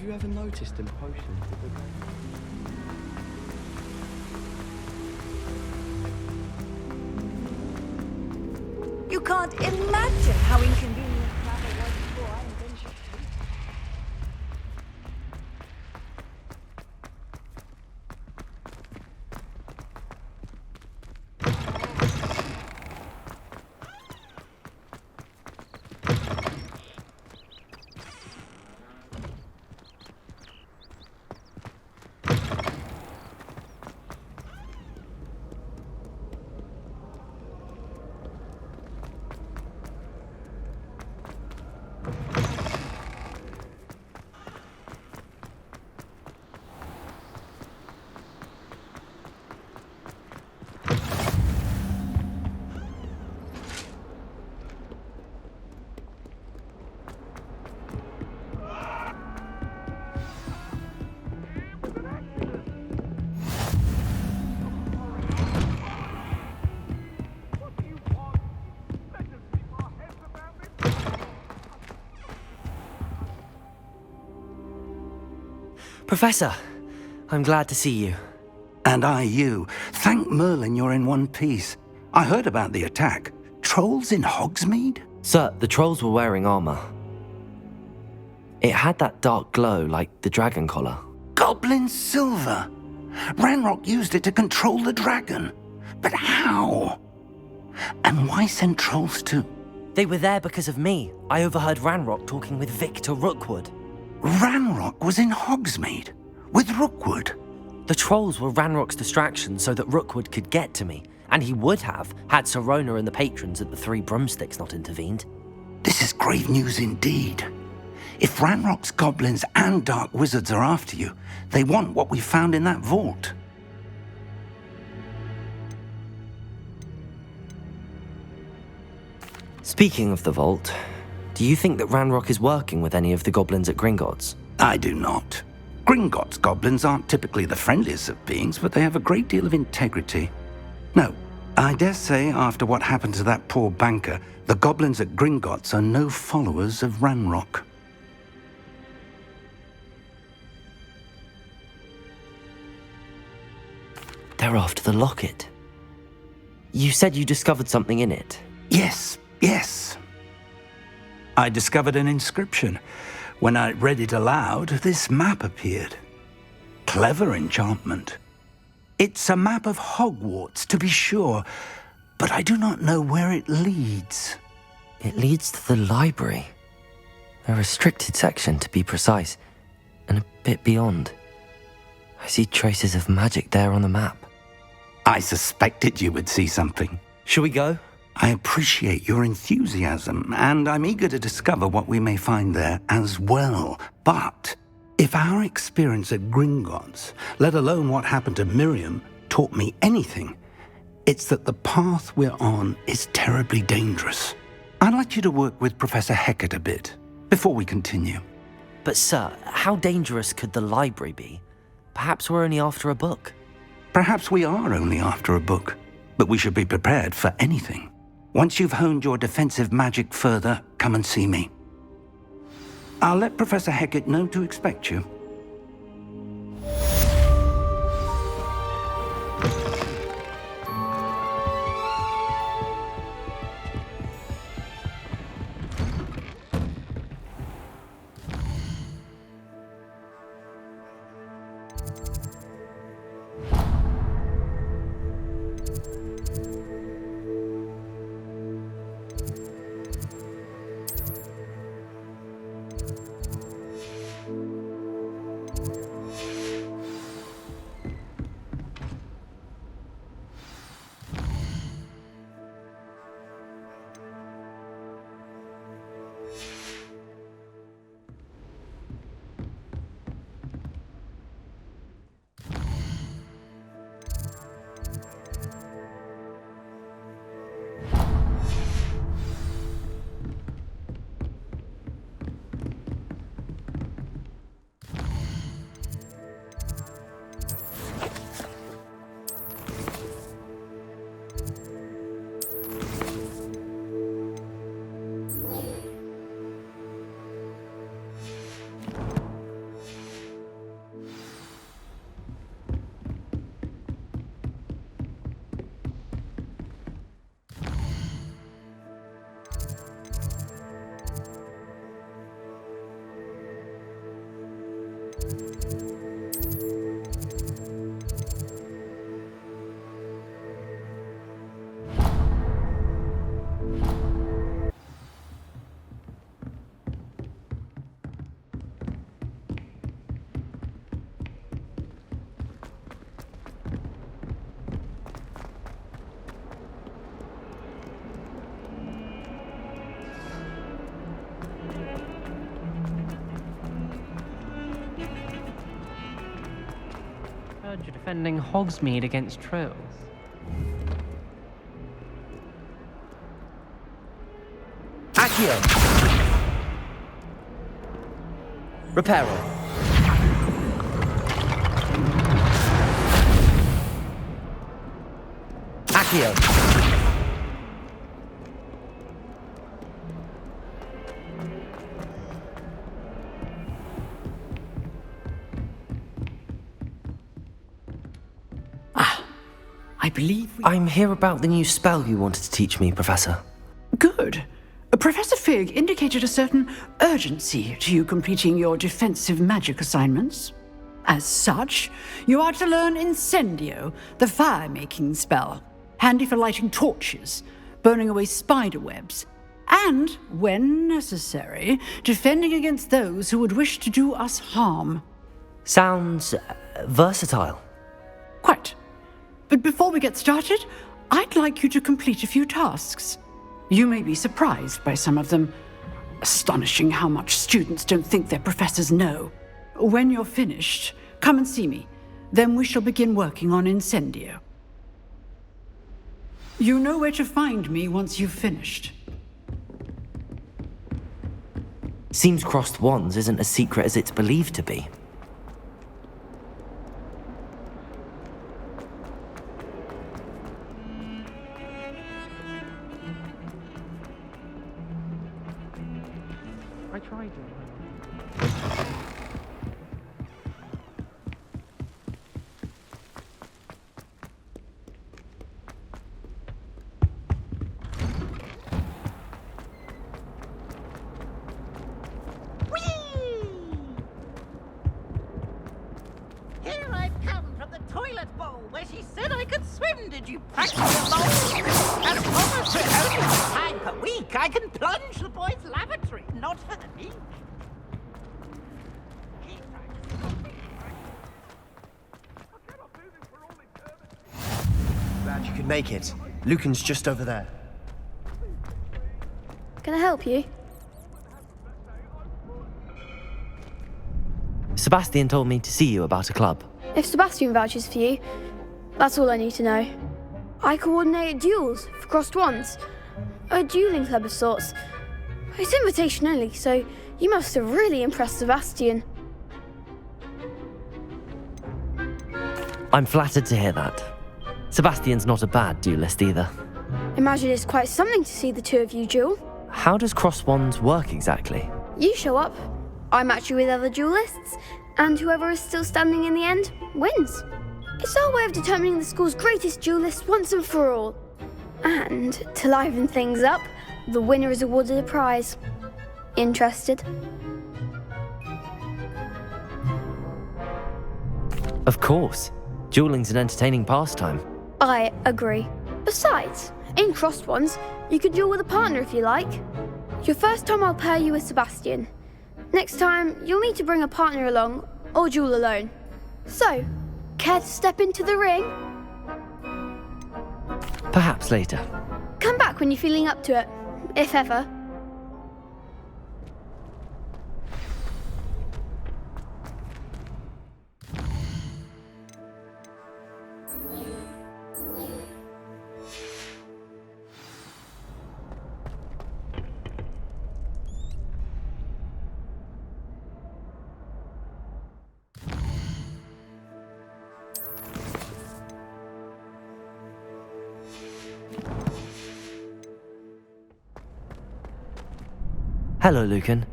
you ever noticed in potions that You can't imagine how inconvenient travel was before I invented it. Professor, I'm glad to see you. And I you. Thank Merlin you're in one piece. I heard about the attack. Trolls in Hogsmeade? Sir, the trolls were wearing armor. It had that dark glow like the dragon collar. Goblin silver! Ranrock used it to control the dragon. But how? And why send trolls too? They were there because of me. I overheard Ranrock talking with Victor Rookwood. Ranrock was in Hogsmeade? With Rookwood? The trolls were Ranrock's distraction so that Rookwood could get to me, and he would have had Sirona and the patrons at the Three Broomsticks not intervened. This is grave news indeed. If Ranrock's goblins and dark wizards are after you, they want what we found in that vault. Speaking of the vault, do you think that Ranrock is working with any of the goblins at Gringotts? I do not. Gringotts goblins aren't typically the friendliest of beings, but they have a great deal of integrity. No, I dare say after what happened to that poor banker, the goblins at Gringotts are no followers of Ranrock. They're after the locket. You said you discovered something in it. Yes. I discovered an inscription. When I read it aloud, this map appeared. Clever enchantment. It's a map of Hogwarts, to be sure, but I do not know where it leads. It leads to the library. A restricted section, to be precise, and a bit beyond. I see traces of magic there on the map. I suspected you would see something. Shall we go? I appreciate your enthusiasm, and I'm eager to discover what we may find there as well. But if our experience at Gringotts, let alone what happened to Miriam, taught me anything, it's that the path we're on is terribly dangerous. I'd like you to work with Professor Hecat a bit before we continue. But sir, how dangerous could the library be? Perhaps we're only after a book. Perhaps we are only after a book, but we should be prepared for anything. Once you've honed your defensive magic further, come and see me. I'll let Professor Hecat know to expect you. heard you're defending Hogsmeade against trolls. Accio! Reparo. Accio! I believe I'm here about the new spell you wanted to teach me, Professor. Good. Professor Fig indicated a certain urgency to you completing your defensive magic assignments. As such, you are to learn Incendio, the fire-making spell, handy for lighting torches, burning away spider webs, and, when necessary, defending against those who would wish to do us harm. Sounds versatile. Quite. But before we get started, I'd like you to complete a few tasks. You may be surprised by some of them. Astonishing how much students don't think their professors know. When you're finished, come and see me. Then we shall begin working on Incendio. You know where to find me once you've finished. Seems crossed wands isn't as secret as it's believed to be. I tried to. Here I've come from the toilet bowl where she said I could swim. Did you practice your bowl? As promised, for only one time per week, I can plunge the boys' lavatory, not for the meek. Keep practicing. Glad you could make it. Lucan's just over there. Can I help you? Sebastian told me to see you about a club. If Sebastian vouches for you, that's all I need to know. I coordinate duels for crossed wands. A dueling club of sorts. It's invitation only, so you must have really impressed Sebastian. I'm flattered to hear that. Sebastian's not a bad duelist either. Imagine it's quite something to see the two of you duel. How does cross wands work exactly? You show up, I match you with other duelists, and whoever is still standing in the end wins. It's our way of determining the school's greatest duelist once and for all. And to liven things up, the winner is awarded a prize. Interested? Of course. Dueling's an entertaining pastime. I agree. Besides, in crossed ones, you can duel with a partner if you like. Your first time I'll pair you with Sebastian. Next time, you'll need to bring a partner along, or duel alone. So, care to step into the ring? Perhaps later. Come back when you're feeling up to it, if ever. Hello, Lucan.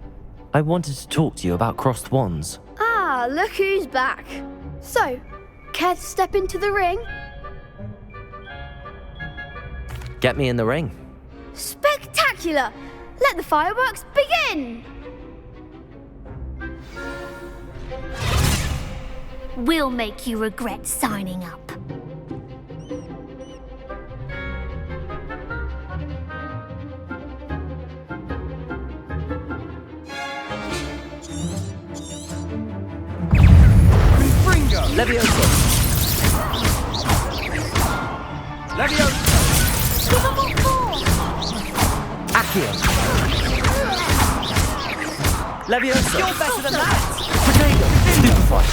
I wanted to talk to you about crossed wands. Ah, look who's back. So, care to step into the ring? Get me in the ring. Spectacular! Let the fireworks begin! We'll make you regret signing up. Levioso! Levioso! Accio! Levioso! You're better than that! Potato! Stupefy!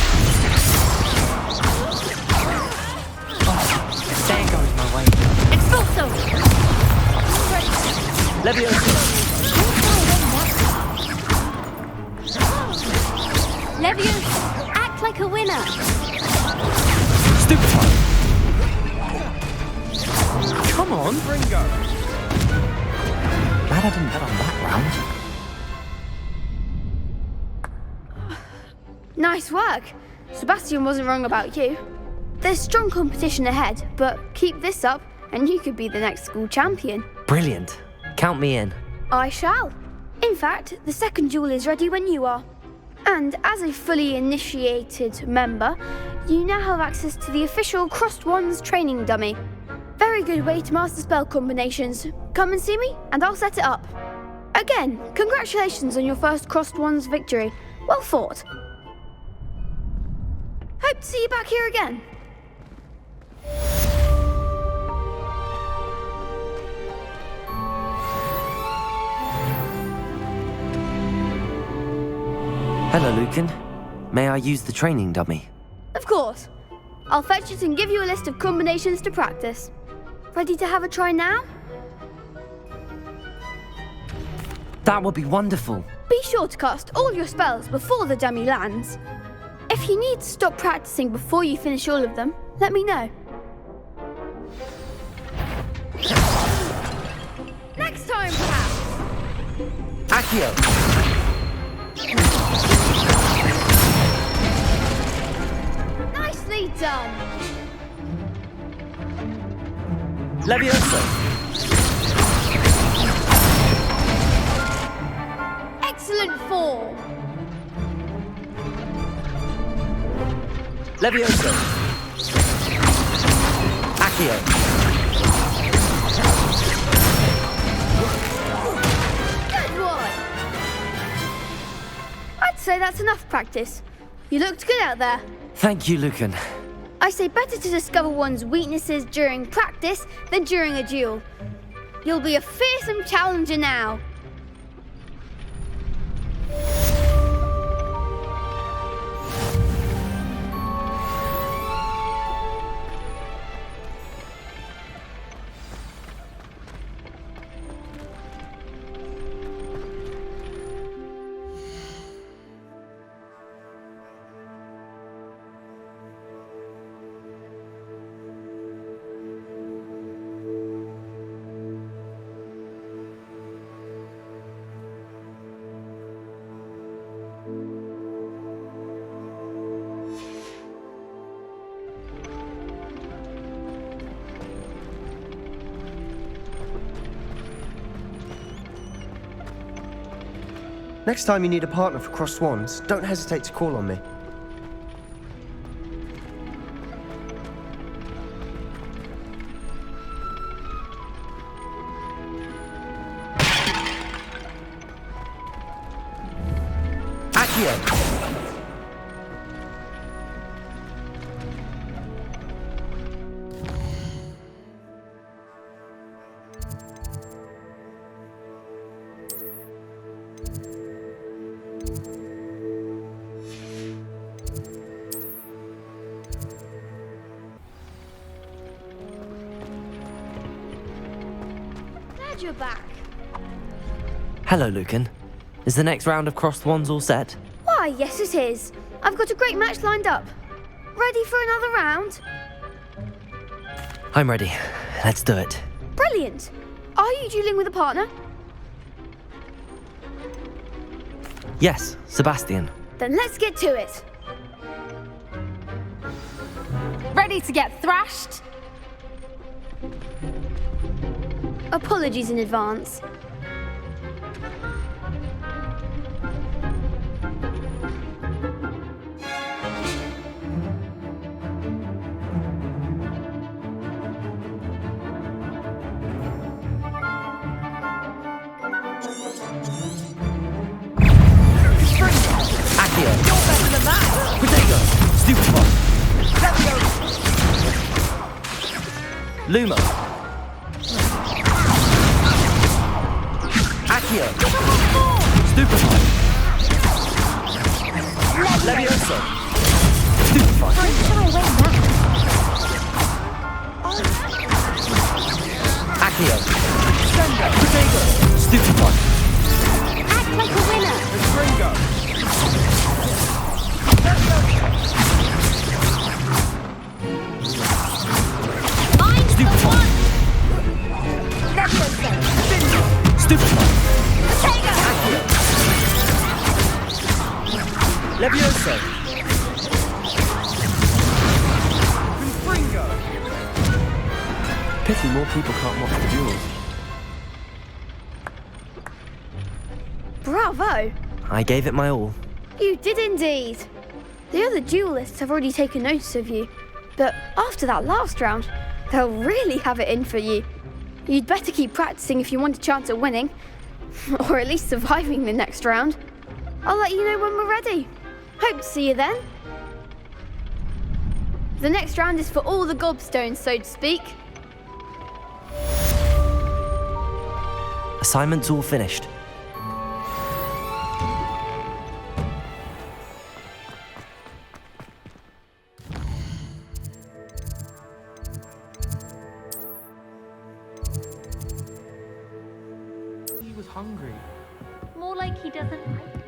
like a winner. Stupefy! Come on! Ringo! Glad I didn't bet on that round. Nice work. Sebastian wasn't wrong about you. There's strong competition ahead, but keep this up and you could be the next school champion. Brilliant. Count me in. I shall. In fact, the second duel is ready when you are. And as a fully initiated member, you now have access to the official Crossed Wands training dummy. Very good way to master spell combinations. Come and see me, and I'll set it up. Again, congratulations on your first Crossed Wands victory. Well fought. Hope to see you back here again. Hello, Lucan. May I use the training dummy? Of course. I'll fetch it and give you a list of combinations to practice. Ready to have a try now? That would be wonderful. Be sure to cast all your spells before the dummy lands. If you need to stop practicing before you finish all of them, let me know. Next time, perhaps. Accio! Nicely done. Levioso! Excellent form. Levioso! Accio! Good one. I'd say that's enough practice. You looked good out there. Thank you, Lucan. I say better to discover one's weaknesses during practice than during a duel. You'll be a fearsome challenger now. Next time you need a partner for Crossed Wands, don't hesitate to call on me. Accio! Glad you're back. Hello, Lucan. Is the next round of Crossed Wands all set? Why, yes it is. I've got a great match lined up. Ready for another round? I'm ready. Let's do it. Brilliant. Are you dueling with a partner? Yes, Sebastian. Then let's get to it. Ready to get thrashed? Apologies in advance. Accio! You're better than that! Protego! Stupefy! Luma! Accio! Stupefy! Levioso! Stupefy! Accio! Protego! Stupefy! Act like a winner. It's Ringo! Pity more people can't watch the duels. Bravo! I gave it my all. You did indeed. The other duelists have already taken notice of you, but after that last round, they'll really have it in for you. You'd better keep practicing if you want a chance at winning, or at least surviving the next round. I'll let you know when we're ready. Hope to see you then. The next round is for all the gobstones, so to speak. Assignment's all finished. He was hungry. More like he doesn't like you.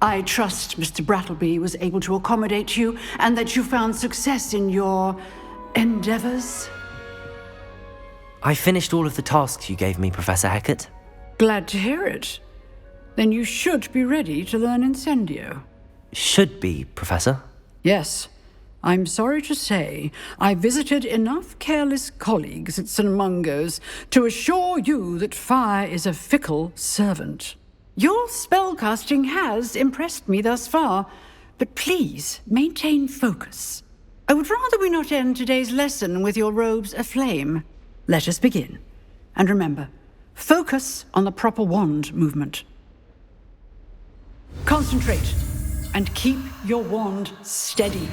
I trust Mr. Brattleby was able to accommodate you and that you found success in your endeavors. I finished all of the tasks you gave me, Professor Hecat. Glad to hear it. Then you should be ready to learn Incendio. Should be, Professor. Yes. I'm sorry to say, I visited enough careless colleagues at St. Mungo's to assure you that fire is a fickle servant. Your spellcasting has impressed me thus far, but please maintain focus. I would rather we not end today's lesson with your robes aflame. Let us begin. And remember, focus on the proper wand movement. Concentrate and keep your wand steady.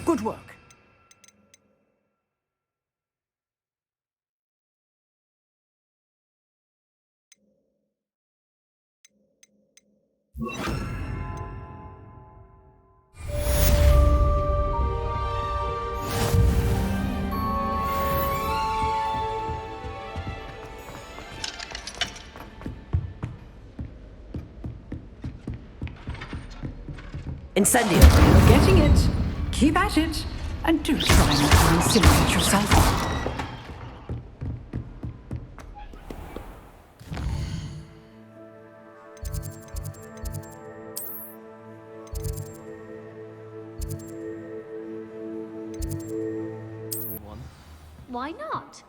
Good work. Incendio! You're getting it. Keep at it. And do try not to insinuate yourself. Why not?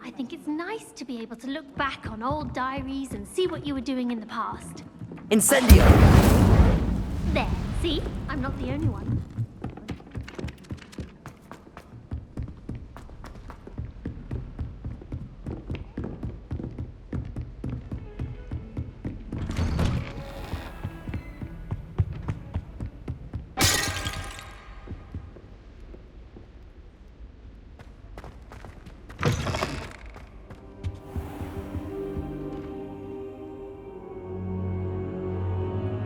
I think it's nice to be able to look back on old diaries and see what you were doing in the past. Incendio! There, see? I'm not the only one.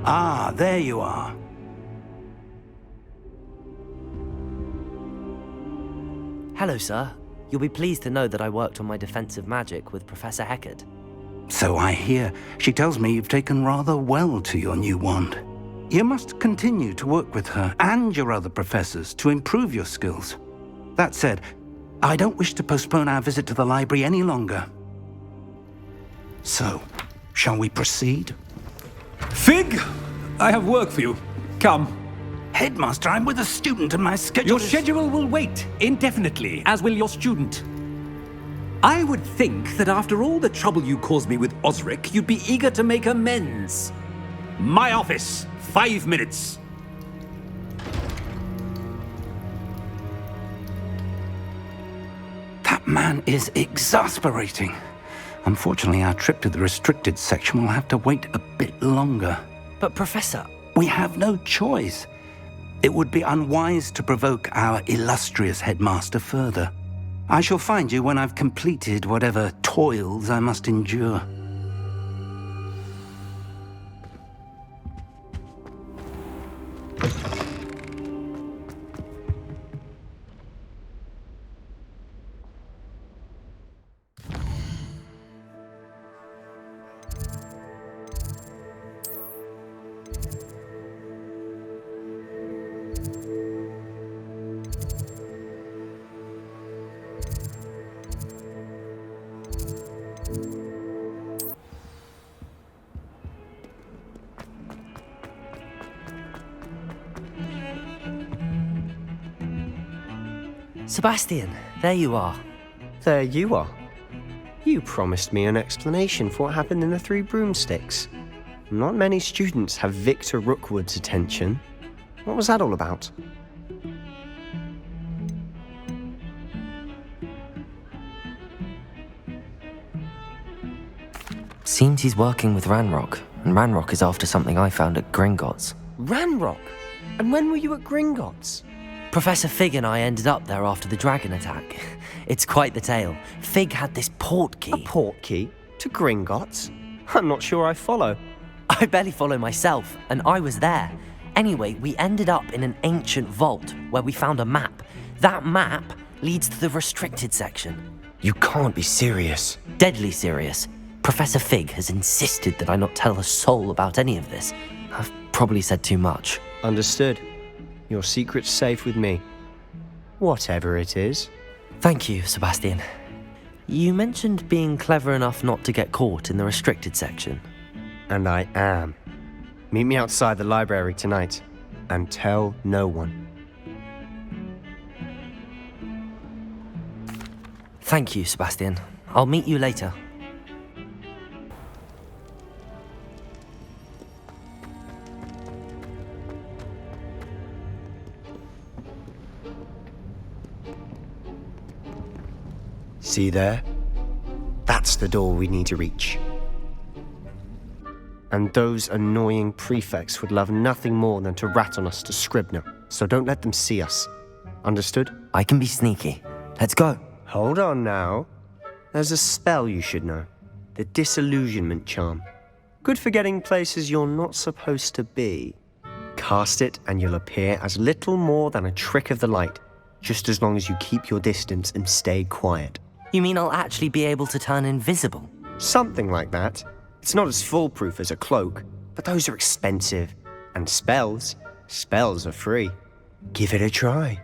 Ah, there you are. Hello, sir. You'll be pleased to know that I worked on my defensive magic with Professor Hecat. So I hear. She tells me you've taken rather well to your new wand. You must continue to work with her and your other professors to improve your skills. That said, I don't wish to postpone our visit to the library any longer. So, shall we proceed? Fig, I have work for you. Come. Headmaster, I'm with a student and my schedule Your schedule will wait indefinitely, as will your student. I would think that after all the trouble you caused me with Osric, you'd be eager to make amends. My office, 5 minutes. That man is exasperating. Unfortunately, our trip to the restricted section will have to wait a bit longer. But, Professor... We have no choice. It would be unwise to provoke our illustrious headmaster further. I shall find you when I've completed whatever toils I must endure. Sebastian, there you are. There you are. You promised me an explanation for what happened in the Three Broomsticks. Not many students have Victor Rookwood's attention. What was that all about? Seems he's working with Ranrock, and Ranrock is after something I found at Gringotts. Ranrock? And when were you at Gringotts? Professor Fig and I ended up there after the dragon attack. It's quite the tale. Fig had this port key. A port key? To Gringotts? I'm not sure I follow. I barely follow myself, and I was there. Anyway, we ended up in an ancient vault where we found a map. That map leads to the restricted section. You can't be serious. Deadly serious. Professor Fig has insisted that I not tell a soul about any of this. I've probably said too much. Understood. Your secret's safe with me. Whatever it is. Thank you, Sebastian. You mentioned being clever enough not to get caught in the restricted section. And I am. Meet me outside the library tonight, and tell no one. Thank you, Sebastian. I'll meet you later. See there? That's the door we need to reach. And those annoying prefects would love nothing more than to rat on us to Scribner, so don't let them see us. Understood? I can be sneaky. Let's go. Hold on now. There's a spell you should know. The Disillusionment Charm. Good for getting places you're not supposed to be. Cast it and you'll appear as little more than a trick of the light, just as long as you keep your distance and stay quiet. You mean I'll actually be able to turn invisible? Something like that. It's not as foolproof as a cloak, but those are expensive. And spells are free. Give it a try.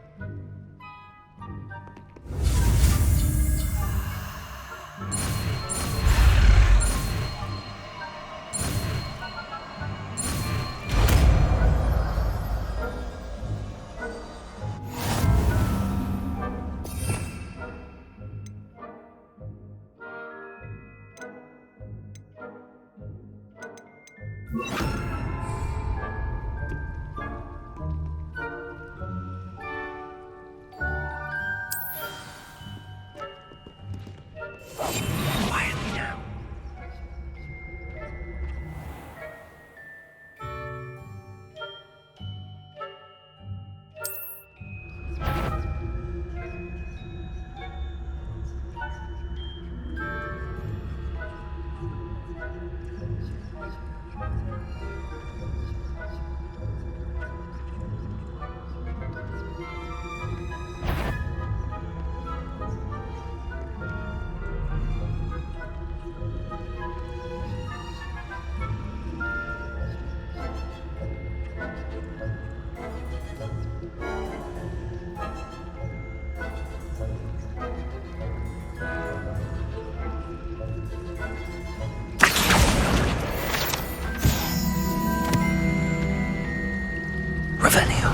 Quietly now.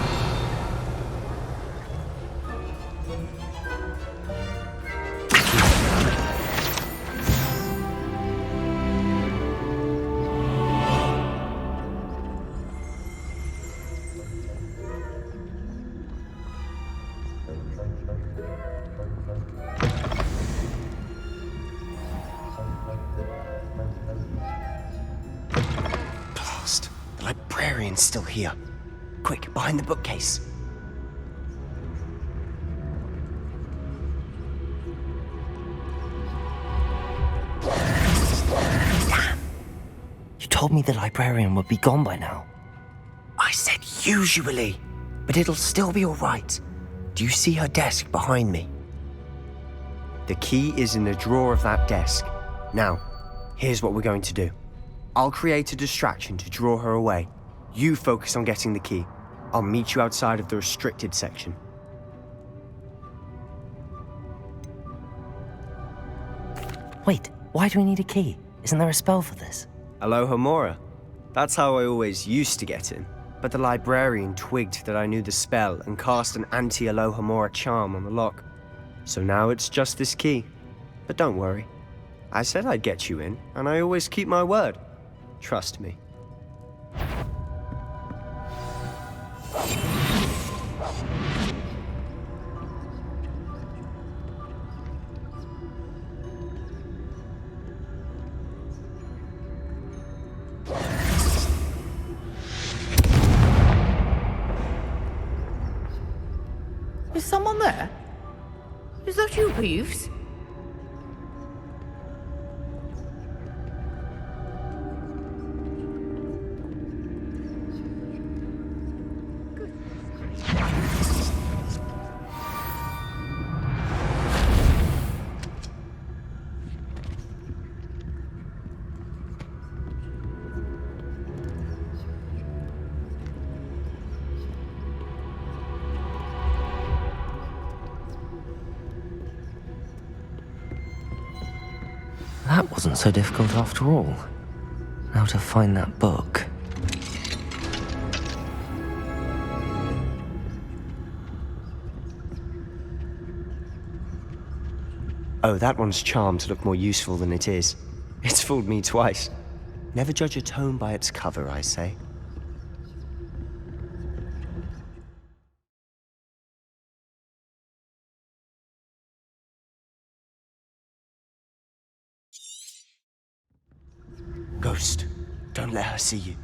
Blast. The librarian's still here. Quick, behind the bookcase. told me the librarian would be gone by now. I said usually, but it'll still be all right. Do you see her desk behind me? The key is in the drawer of that desk. Now, here's what we're going to do. I'll create a distraction to draw her away. You focus on getting the key. I'll meet you outside of the restricted section. Wait, why do we need a key? Isn't there a spell for this? Alohomora. That's how I always used to get in. But the librarian twigged that I knew the spell and cast an anti-Alohomora charm on the lock. So now it's just this key. But don't worry. I said I'd get you in, and I always keep my word. Trust me. Is someone there? Is that you, Peeves? That wasn't so difficult after all. Now to find that book. Oh, that one's charmed to look more useful than it is. It's fooled me twice. Never judge a tome by its cover, I say. Ghost, don't let her see you.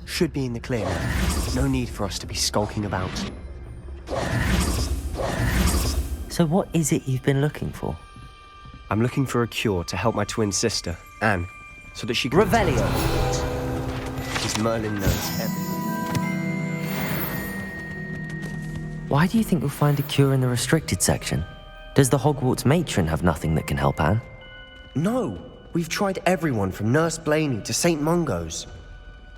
Should be in the clear now. No need for us to be skulking about. So what is it you've been looking for? I'm looking for a cure to help my twin sister, Anne, so that she can... Revelio! Because Merlin knows everything. Why do you think you'll find a cure in the restricted section? Does the Hogwarts matron have nothing that can help Anne? No! We've tried everyone from Nurse Blaney to St. Mungo's.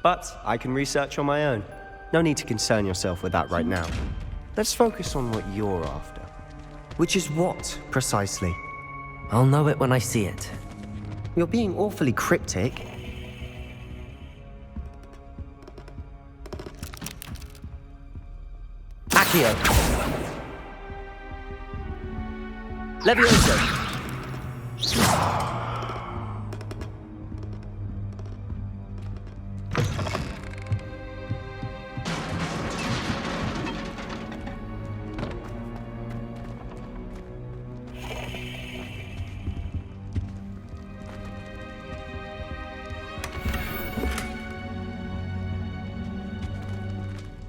But I can research on my own. No need to concern yourself with that right now. Let's focus on what you're after. Which is what, precisely? I'll know it when I see it. You're being awfully cryptic. Accio! Levioso!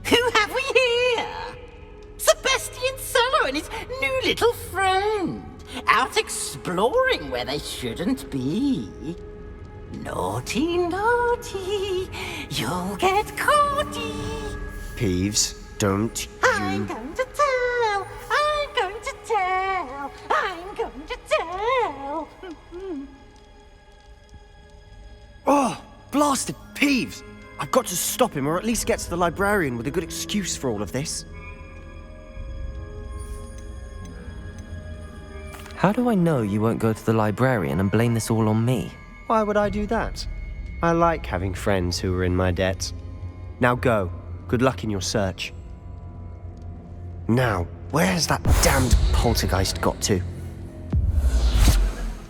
Who have we here? Sebastian Cello and his new little friend. Out exploring where they shouldn't be. Naughty, naughty, you'll get caughty. Peeves, don't I'm you... going to tell, I'm going to tell, I'm going to tell. Oh, blasted Peeves! I've got to stop him, or at least get to the librarian with a good excuse for all of this. How do I know you won't go to the librarian and blame this all on me? Why would I do that? I like having friends who are in my debt. Now go. Good luck in your search. Now, where has that damned poltergeist got to?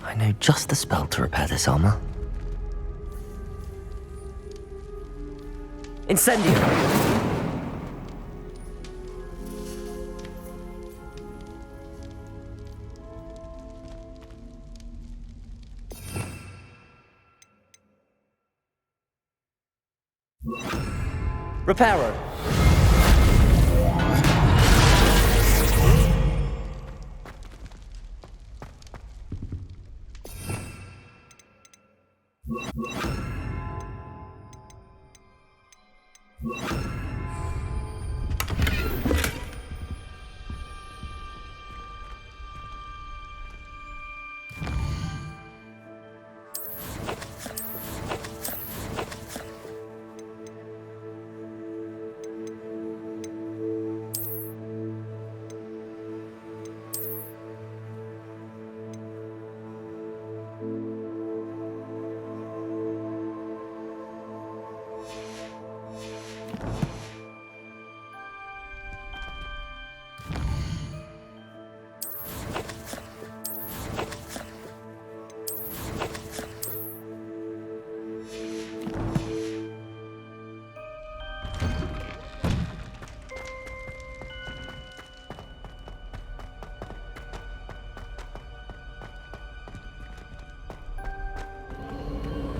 I know just the spell to repair this armor. Incendio! Reparo!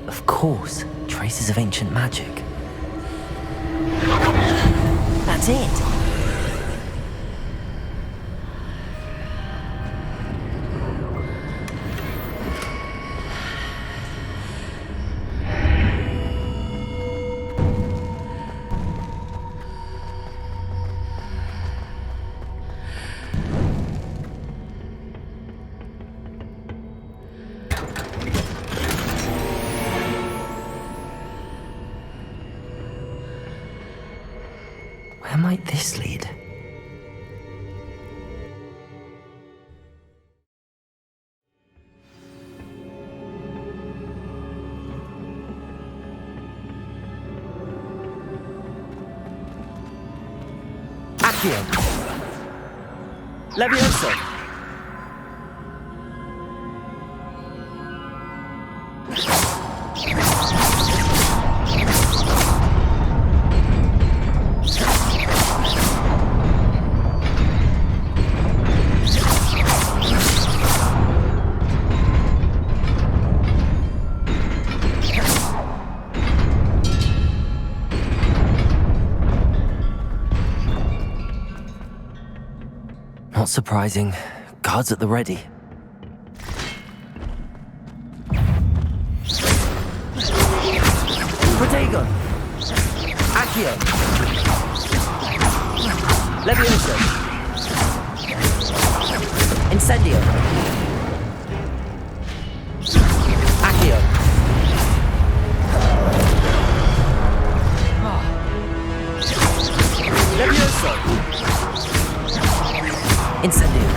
Of course, traces of ancient magic. That's it! Where might this lead? Accio! Levioso! Not surprising. Guards at the ready. Protego! Accio! Levioso! Incendio! Accio! Levioso! Incendio!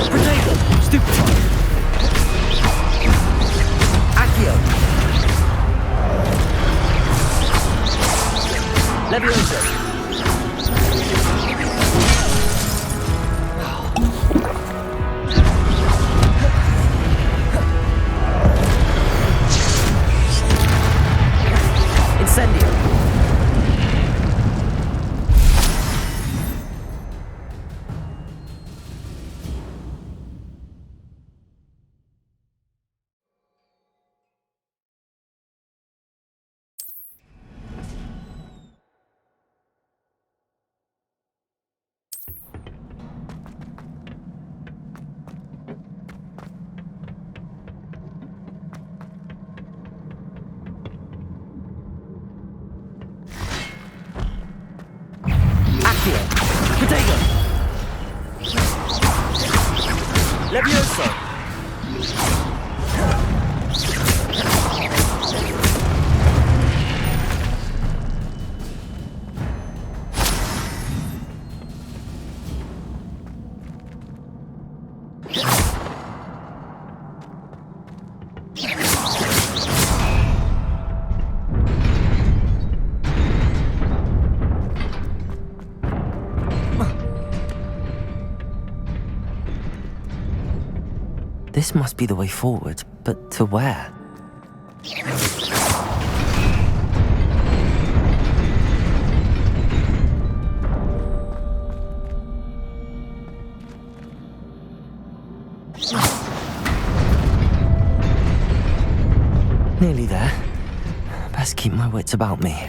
Protego! Stupefy! Accio! Levioso! Incendio! Accio! Protego! Levioso! This must be the way forward, but to where? Nearly there. Best keep my wits about me.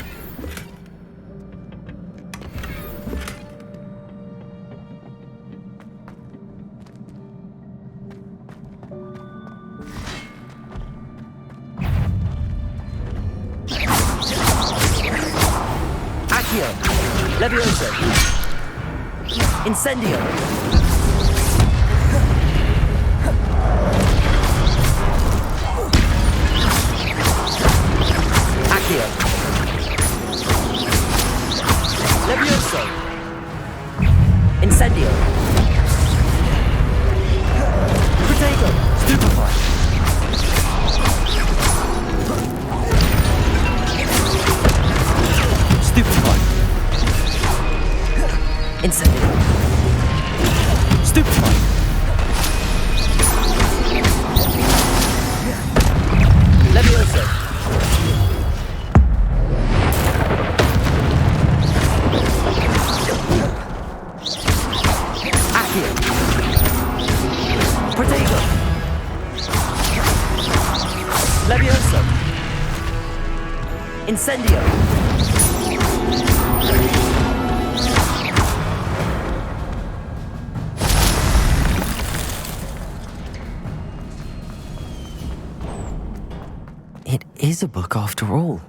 Accio! Levioso! Incendio! Accio! Levioso! Incendio! Protego! Stupefy! Stupefy! Incendio! Stupefy! Levioso! Accio! Protego! Levioso! Incendio! It is a book after all.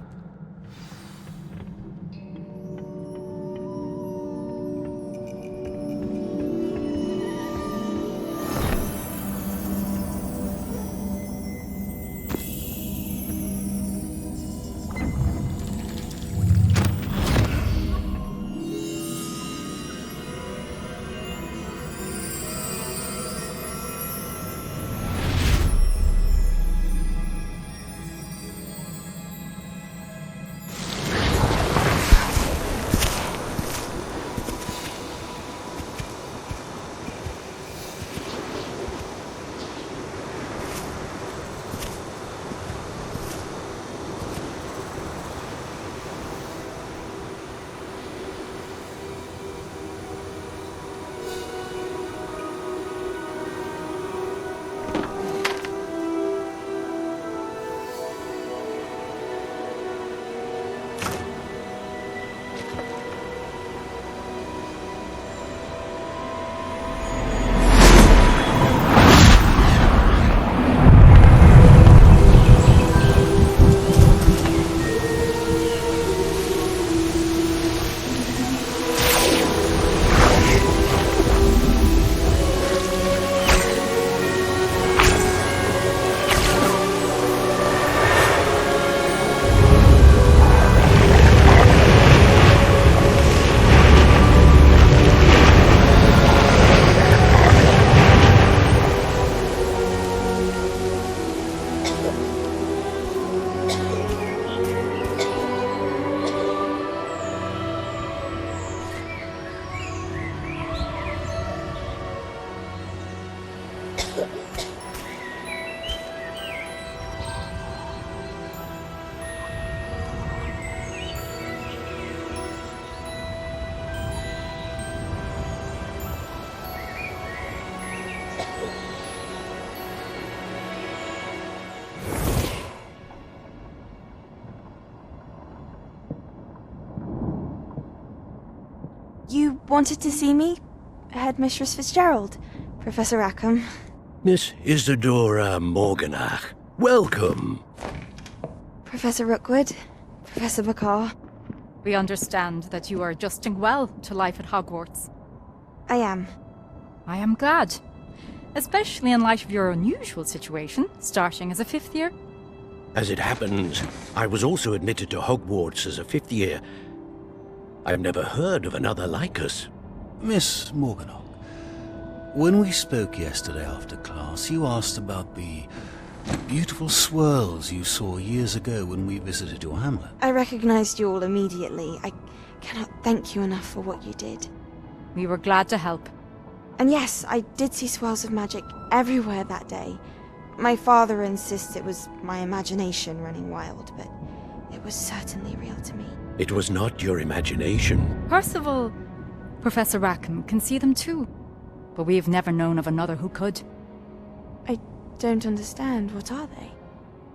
You wanted to see me? Headmistress Fitzgerald, Professor Rackham. Miss Isadora Morganach, welcome. Professor Rookwood, Professor McCaw. We understand that you are adjusting well to life at Hogwarts. I am. I am glad. Especially in light of your unusual situation, starting as a 5th year. As it happens, I was also admitted to Hogwarts as a 5th year. I've never heard of another like us. Miss Morganach, when we spoke yesterday after class, you asked about the beautiful swirls you saw years ago when we visited your hamlet. I recognized you all immediately. I cannot thank you enough for what you did. We were glad to help. And yes, I did see swirls of magic everywhere that day. My father insists it was my imagination running wild, but it was certainly real to me. It was not your imagination. Percival, Professor Rackham can see them too. But we've never known of another who could. I don't understand. What are they?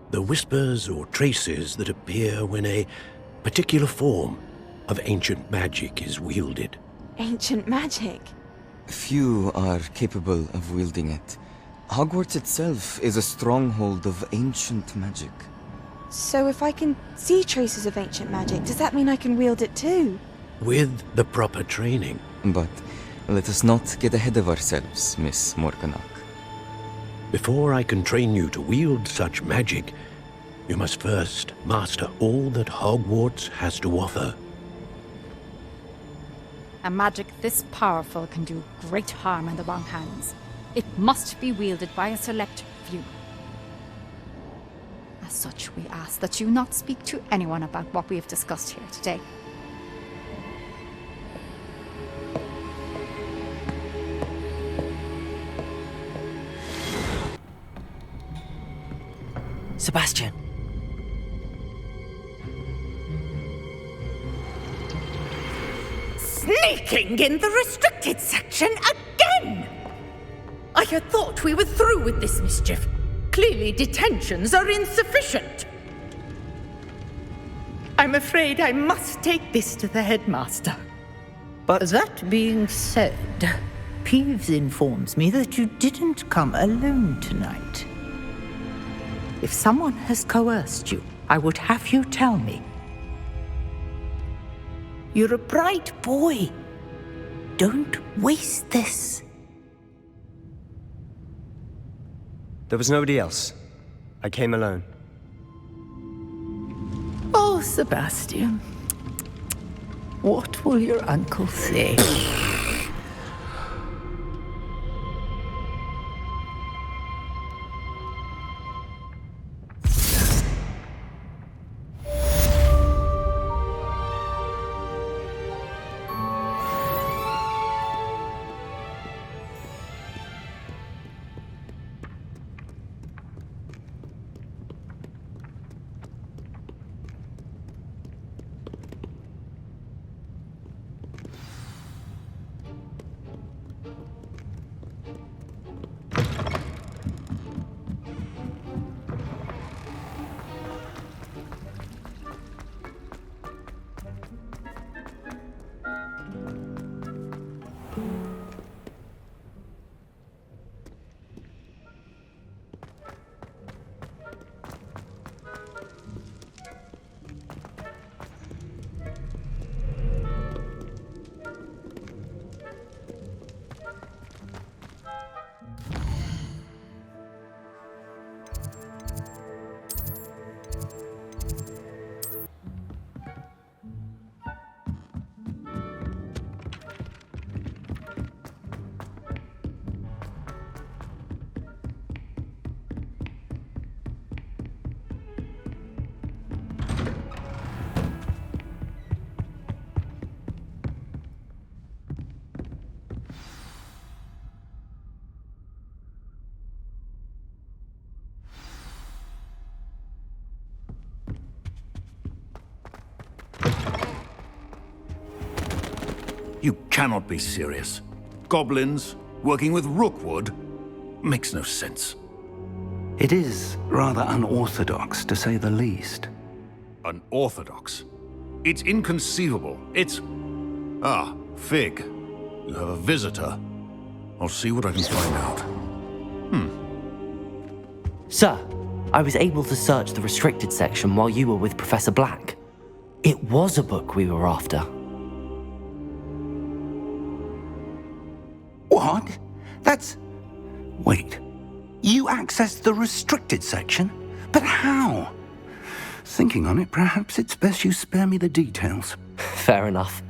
The whispers or traces that appear when a particular form of ancient magic is wielded. Ancient magic? Few are capable of wielding it. Hogwarts itself is a stronghold of ancient magic. So if I can see traces of ancient magic, does that mean I can wield it too? With the proper training. But let us not get ahead of ourselves, Miss Morganach. Before I can train you to wield such magic, you must first master all that Hogwarts has to offer. A magic this powerful can do great harm in the wrong hands. It must be wielded by a select few. As such, we ask that you not speak to anyone about what we have discussed here today. Sebastian. Sneaking in the restricted section again! I had thought we were through with this mischief. Clearly detentions are insufficient. I'm afraid I must take this to the headmaster. But that being said, Peeves informs me that you didn't come alone tonight. If someone has coerced you, I would have you tell me. You're a bright boy. Don't waste this. there was nobody else. I came alone. Oh, Sebastian. What will your uncle say? You cannot be serious. Goblins working with Rookwood makes no sense. It is rather unorthodox, to say the least. Unorthodox? It's inconceivable. It's... Ah, Fig. You have a visitor. I'll see what I can find out. Sir, I was able to search the restricted section while you were with Professor Black. It was a book we were after. What? That's... Wait. You accessed the restricted section? But how? Thinking on it, perhaps it's best you spare me the details. Fair enough.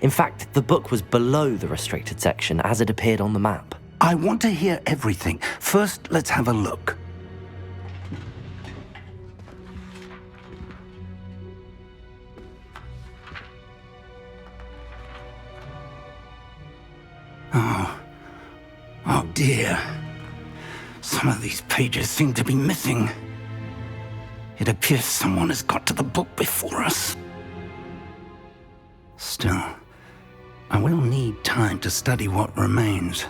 In fact, the book was below the restricted section as it appeared on the map. I want to hear everything. First, let's have a look. Oh, Some of these pages seem to be missing. It appears someone has got to the book before us. Still, I will need time to study what remains.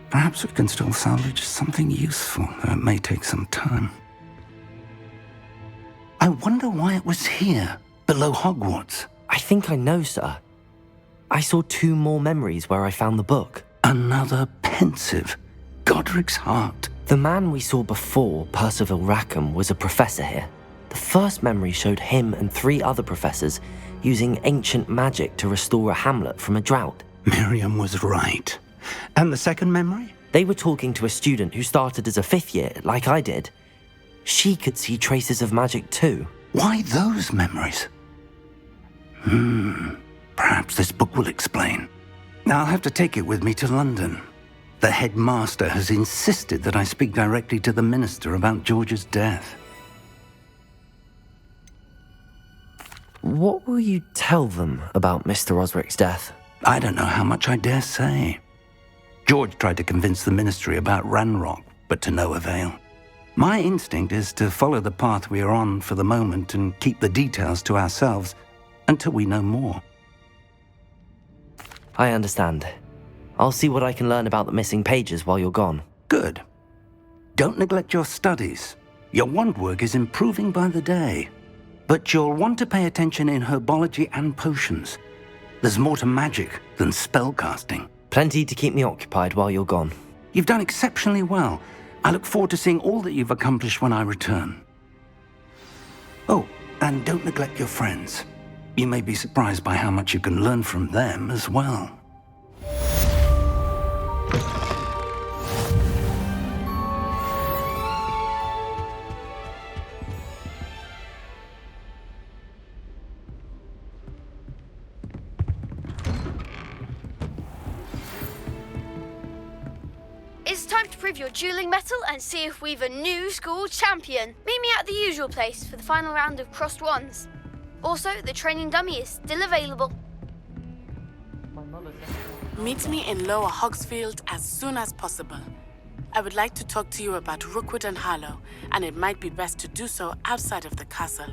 Perhaps we can still salvage something useful, though it may take some time. I wonder why it was here, below Hogwarts. I think I know, sir. I saw 2 more memories where I found the book. Another pensive. Godric's heart. The man we saw before, Percival Rackham, was a professor here. The first memory showed him and 3 other professors using ancient magic to restore a hamlet from a drought. Miriam was right. And the second memory? They were talking to a student who started as a 5th year, like I did. She could see traces of magic too. Why those memories? Perhaps this book will explain. Now I'll have to take it with me to London. The headmaster has insisted that I speak directly to the minister about George's death. What will you tell them about Mr. Osric's death? I don't know how much I dare say. George tried to convince the ministry about Ranrock, but to no avail. My instinct is to follow the path we are on for the moment and keep the details to ourselves until we know more. I understand. I'll see what I can learn about the missing pages while you're gone. Good. Don't neglect your studies. Your wand work is improving by the day. But you'll want to pay attention in herbology and potions. There's more to magic than spellcasting. Plenty to keep me occupied while you're gone. You've done exceptionally well. I look forward to seeing all that you've accomplished when I return. Oh, and don't neglect your friends. You may be surprised by how much you can learn from them as well. It's time to prove your dueling mettle and see if we've a new school champion. Meet me at the usual place for the final round of crossed wands. Also, the training dummy is still available. Meet me in Lower Hogsfield as soon as possible. I would like to talk to you about Rookwood and Harlow, and it might be best to do so outside of the castle.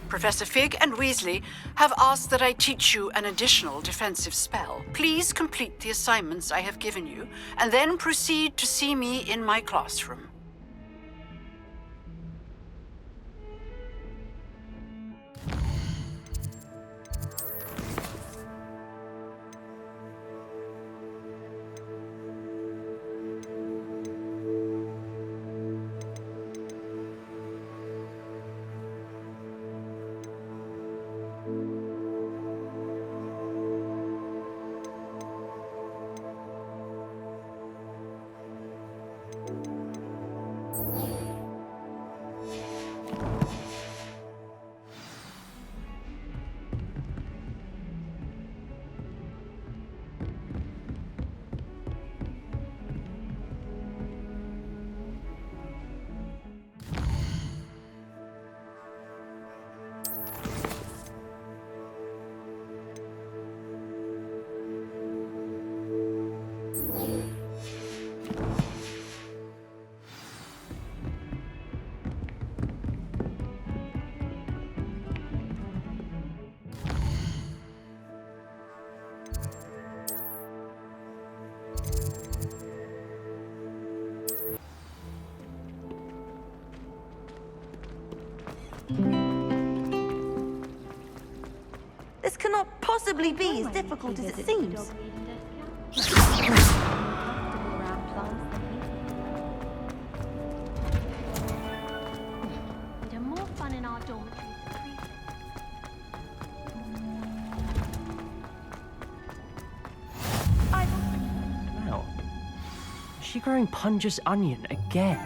Professor Fig and Weasley have asked that I teach you an additional defensive spell. Please complete the assignments I have given you, and then proceed to see me in my classroom. This cannot possibly be as difficult as it seems. We'd have more fun in our dormitories. she growing Punja's onion again?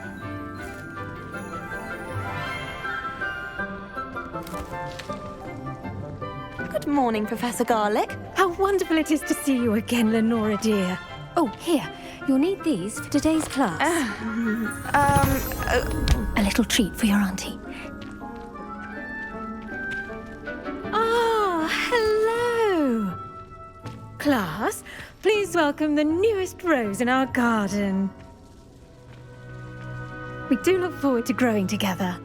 Good morning, Professor Garlick. How wonderful it is to see you again, Lenora dear. Oh, here, you'll need these for today's class. A little treat for your auntie. Ah, hello. Class, please welcome the newest rose in our garden. We do look forward to growing together.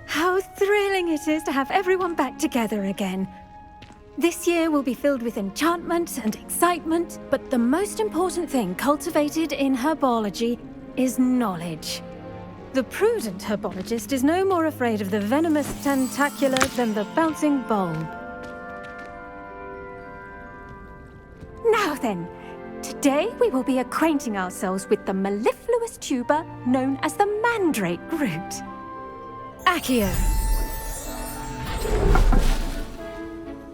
How thrilling it is to have everyone back together again. This year will be filled with enchantment and excitement, but the most important thing cultivated in herbology is knowledge. The prudent herbologist is no more afraid of the venomous tentacula than the bouncing bulb. Now then, today we will be acquainting ourselves with the mellifluous tuber known as the mandrake root. Accio.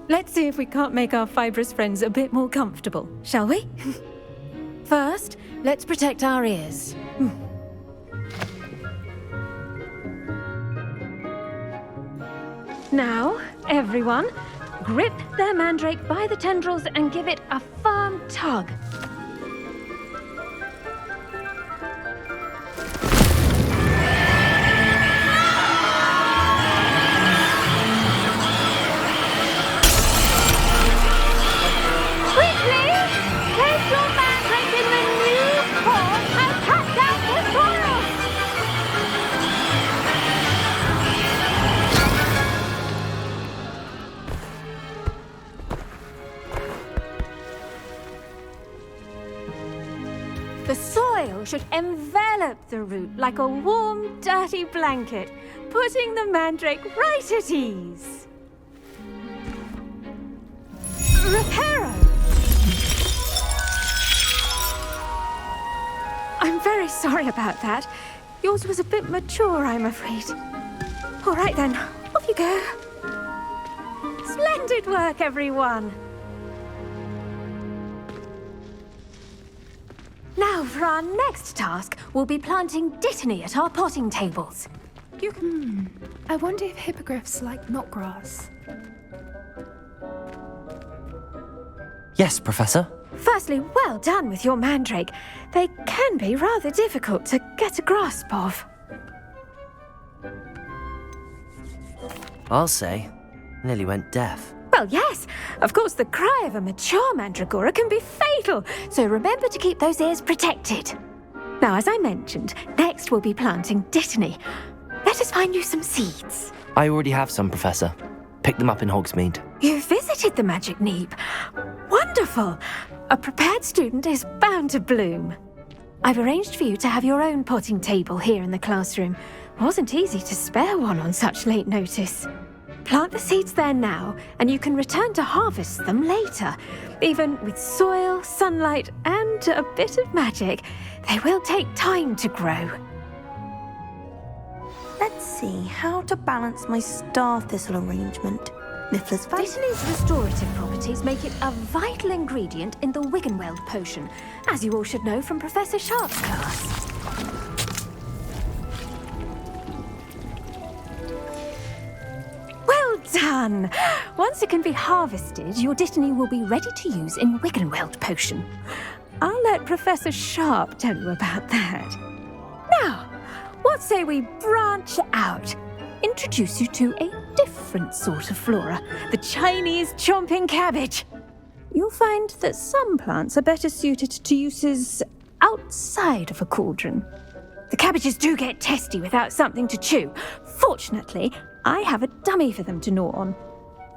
Let's see if we can't make our fibrous friends a bit more comfortable, shall we? First, let's protect our ears. Now, everyone, grip their mandrake by the tendrils and give it a firm tug. The soil should envelop the root like a warm, dirty blanket, putting the mandrake right at ease. Reparo! I'm very sorry about that. Yours was a bit mature, I'm afraid. All right then, off you go. Splendid work, everyone. Now, for our next task, we'll be planting dittany at our potting tables. I wonder if hippogriffs like knotgrass. Yes, Professor. Firstly, well done with your mandrake. They can be rather difficult to get a grasp of. I'll say. Nearly went deaf. Well, yes. Of course, the cry of a mature mandragora can be fatal, so remember to keep those ears protected. Now, as I mentioned, next we'll be planting dittany. Let us find you some seeds. I already have some, Professor. Picked them up in Hogsmeade. You visited the Magic Neep. Wonderful. A prepared student is bound to bloom. I've arranged for you to have your own potting table here in the classroom. Wasn't easy to spare one on such late notice. Plant the seeds there now, and you can return to harvest them later. Even with soil, sunlight, and a bit of magic, they will take time to grow. Let's see how to balance my star thistle arrangement. Mifflin's fine. Dittany's restorative properties make it a vital ingredient in the Wiggenweld potion, as you all should know from Professor Sharp's class. Well done! Once it can be harvested, your dittany will be ready to use in Wiggenweld potion. I'll let Professor Sharp tell you about that. Now, what say we branch out? Introduce you to a different sort of flora, the Chinese chomping cabbage. You'll find that some plants are better suited to uses outside of a cauldron. The cabbages do get testy without something to chew. Fortunately, I have a dummy for them to gnaw on.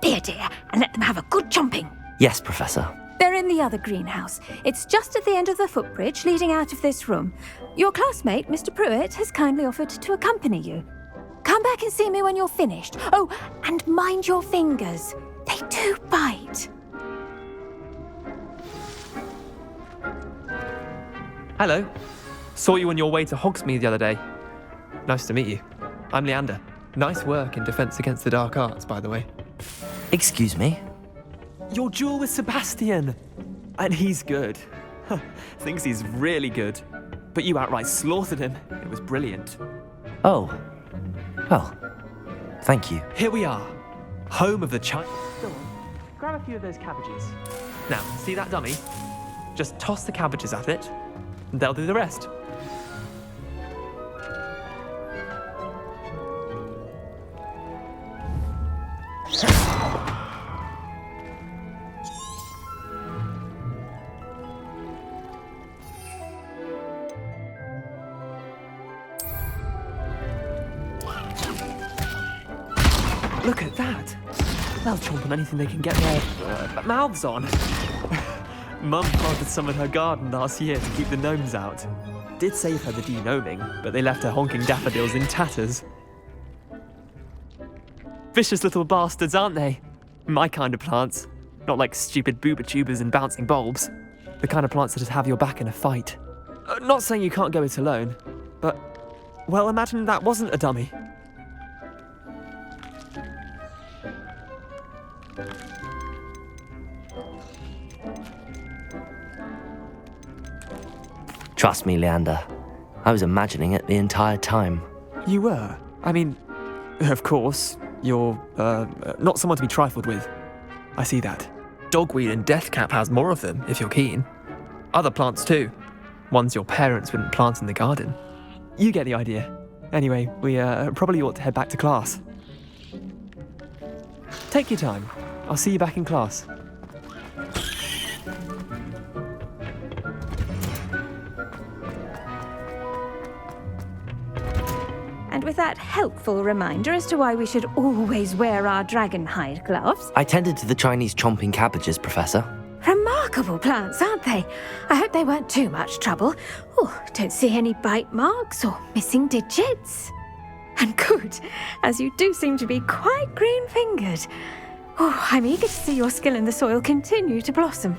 Here, dear, and let them have a good chomping. Yes, Professor. They're in the other greenhouse. It's just at the end of the footbridge leading out of this room. Your classmate, Mr. Pruitt, has kindly offered to accompany you. Come back and see me when you're finished. Oh, and mind your fingers. They do bite. Hello. Saw you on your way to Hogsmeade the other day. Nice to meet you. I'm Leander. Nice work in Defense Against the Dark Arts, by the way. Excuse me? Your duel with Sebastian. And he's good. Thinks he's really good. But you outright slaughtered him. It was brilliant. Oh. Well, thank you. Here we are. Home of the Chinese. Go on. Grab a few of those cabbages. Now, see that dummy? Just toss the cabbages at it, and they'll do the rest. Look at that! They'll chomp on anything they can get their mouths on. Mum planted some in her garden last year to keep the gnomes out. Did save her the de-gnoming, but they left her honking daffodils in tatters. Vicious little bastards, aren't they? My kind of plants. Not like stupid booba tubers and bouncing bulbs. The kind of plants that'd have your back in a fight. Not saying you can't go it alone, but, well, imagine that wasn't a dummy. Trust me, Leander. I was imagining it the entire time. You were? I mean, of course, you're, not someone to be trifled with. I see that. Dogweed and deathcap has more of them, if you're keen. Other plants too. Ones your parents wouldn't plant in the garden. You get the idea. Anyway, we probably ought to head back to class. Take your time. I'll see you back in class. And with that helpful reminder as to why we should always wear our dragon hide gloves. I tended to the Chinese chomping cabbages, Professor. Remarkable plants, aren't they? I hope they weren't too much trouble. Oh, don't see any bite marks or missing digits. And good, as you do seem to be quite green-fingered. Oh, I'm eager to see your skill in the soil continue to blossom.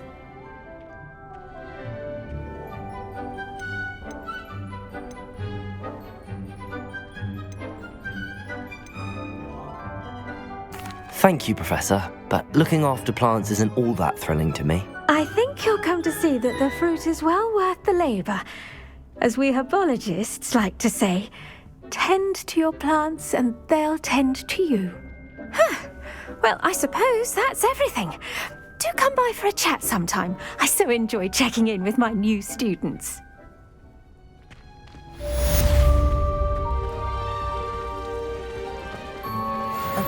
Thank you, Professor, but looking after plants isn't all that thrilling to me. I think you'll come to see that the fruit is well worth the labour. As we herbologists like to say, tend to your plants and they'll tend to you. Huh. Well, I suppose that's everything. Do come by for a chat sometime. I so enjoy checking in with my new students.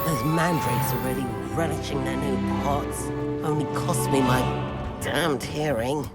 Those mandrakes are really relishing their new pots. Only cost me my damned hearing.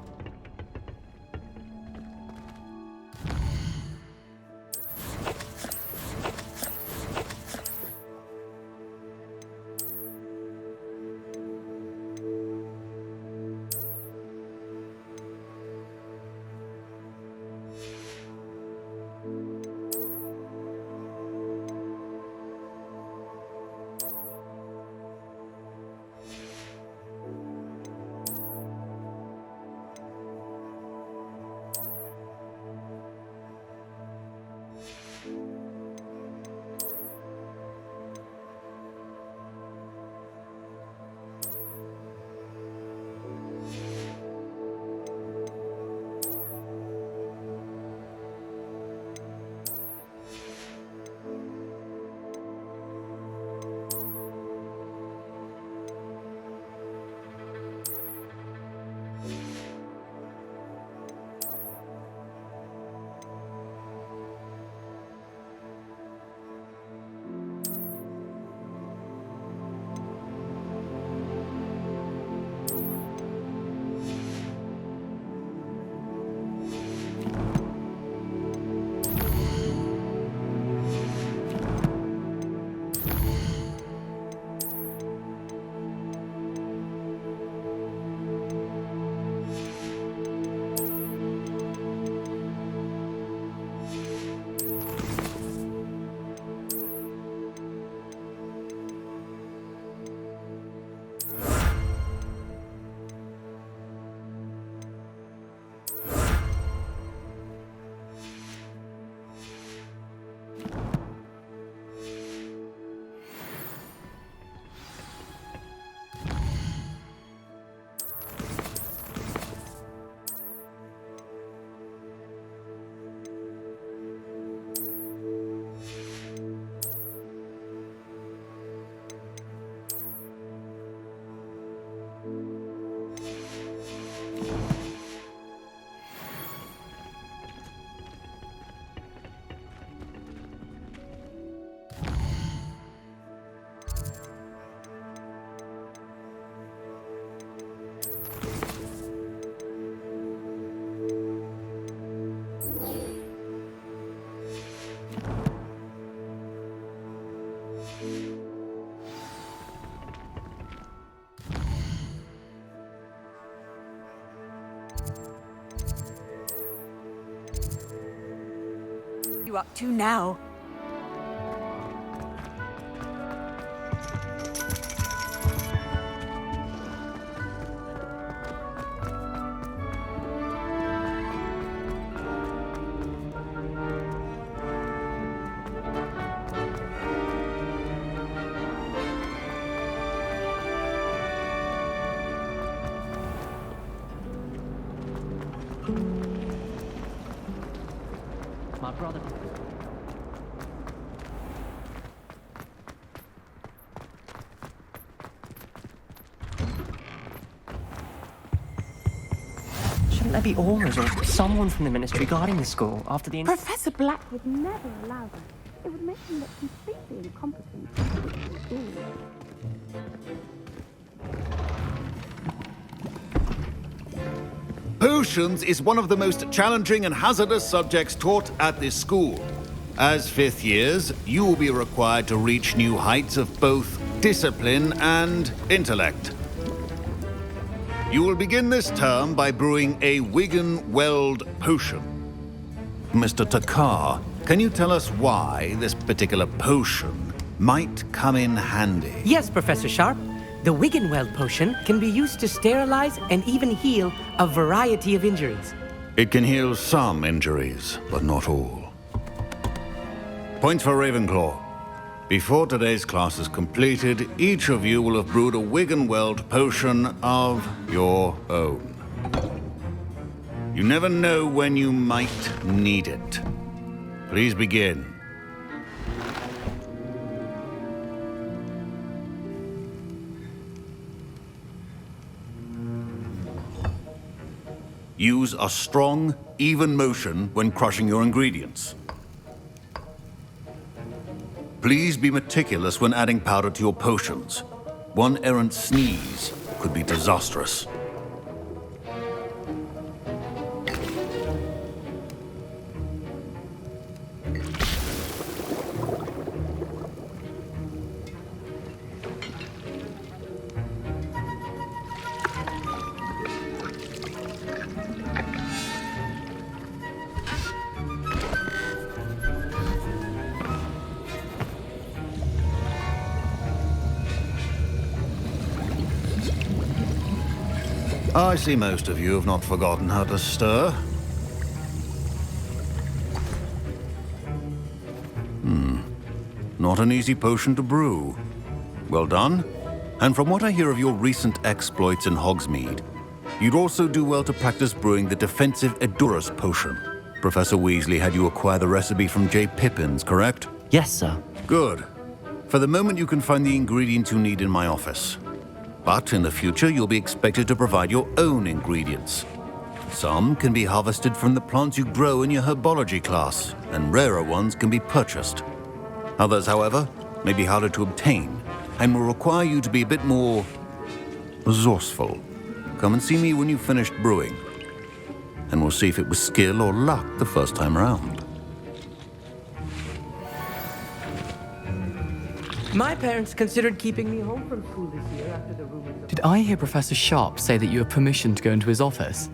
you up to now? My brother. Shouldn't there be aurors or someone from the ministry guarding the school after the... Professor Black would never allow that. It would make him look completely incompetent. Potions is one of the most challenging and hazardous subjects taught at this school. As fifth years, you will be required to reach new heights of both discipline and intellect. You will begin this term by brewing a Wiggenweld potion. Mr. Takar, can you tell us why this particular potion might come in handy? Yes, Professor Sharp. The Wiggenweld potion can be used to sterilize and even heal a variety of injuries. It can heal some injuries, but not all. Points for Ravenclaw. Before today's class is completed, each of you will have brewed a Wiggenweld potion of your own. You never know when you might need it. Please begin. Use a strong, even motion when crushing your ingredients. Please be meticulous when adding powder to your potions. One errant sneeze could be disastrous. I see most of you have not forgotten how to stir. Not an easy potion to brew. Well done. And from what I hear of your recent exploits in Hogsmeade, you'd also do well to practice brewing the defensive Edurus potion. Professor Weasley had you acquire the recipe from J. Pippins, correct? Yes, sir. Good. For the moment, you can find the ingredients you need in my office. But in the future, you'll be expected to provide your own ingredients. Some can be harvested from the plants you grow in your herbology class, and rarer ones can be purchased. Others, however, may be harder to obtain, and will require you to be a bit more resourceful. Come and see me when you've finished brewing, and we'll see if it was skill or luck the first time around. My parents considered keeping me home from school this year after the rumors of... Did I hear Professor Sharp say that you have permission to go into his office?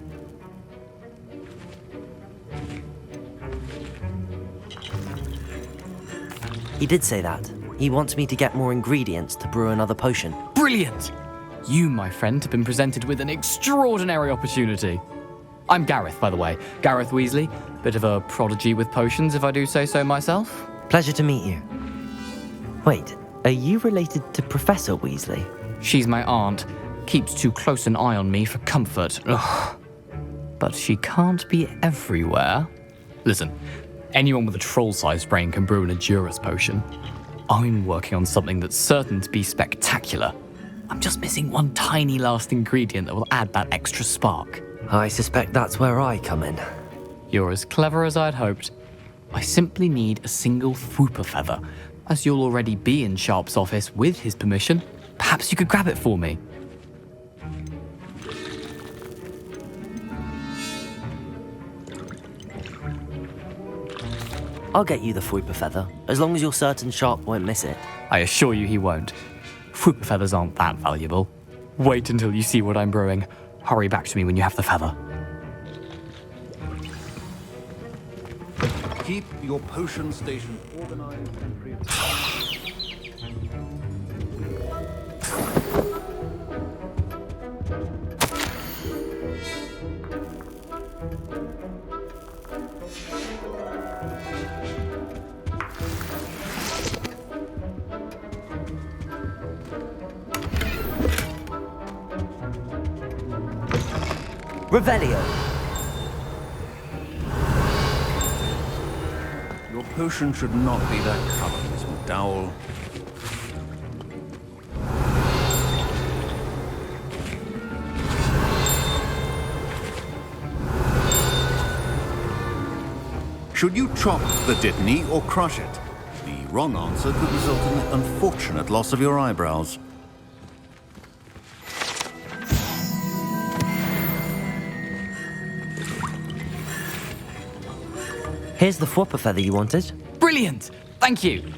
He did say that. He wants me to get more ingredients to brew another potion. Brilliant! You, my friend, have been presented with an extraordinary opportunity. I'm Gareth, by the way. Gareth Weasley. Bit of a prodigy with potions, if I do say so myself. Pleasure to meet you. Wait, are you related to Professor Weasley? She's my aunt. Keeps too close an eye on me for comfort. Ugh. But she can't be everywhere. Listen, anyone with a troll-sized brain can brew an Edurus potion. I'm working on something that's certain to be spectacular. I'm just missing one tiny last ingredient that will add that extra spark. I suspect that's where I come in. You're as clever as I'd hoped. I simply need a single Fwooper feather. As you'll already be in Sharp's office with his permission, perhaps you could grab it for me. I'll get you the Fwooper feather, as long as you're certain Sharp won't miss it. I assure you he won't. Fwooper feathers aren't that valuable. Wait until you see what I'm brewing. Hurry back to me when you have the feather. Keep your potion station organized and prepared. Revelio. Your potion should not be that color, Miss McDowell. Should you chop the Dittany or crush it? The wrong answer could result in the unfortunate loss of your eyebrows. Here's the Fwopper feather you wanted. Brilliant! Thank you!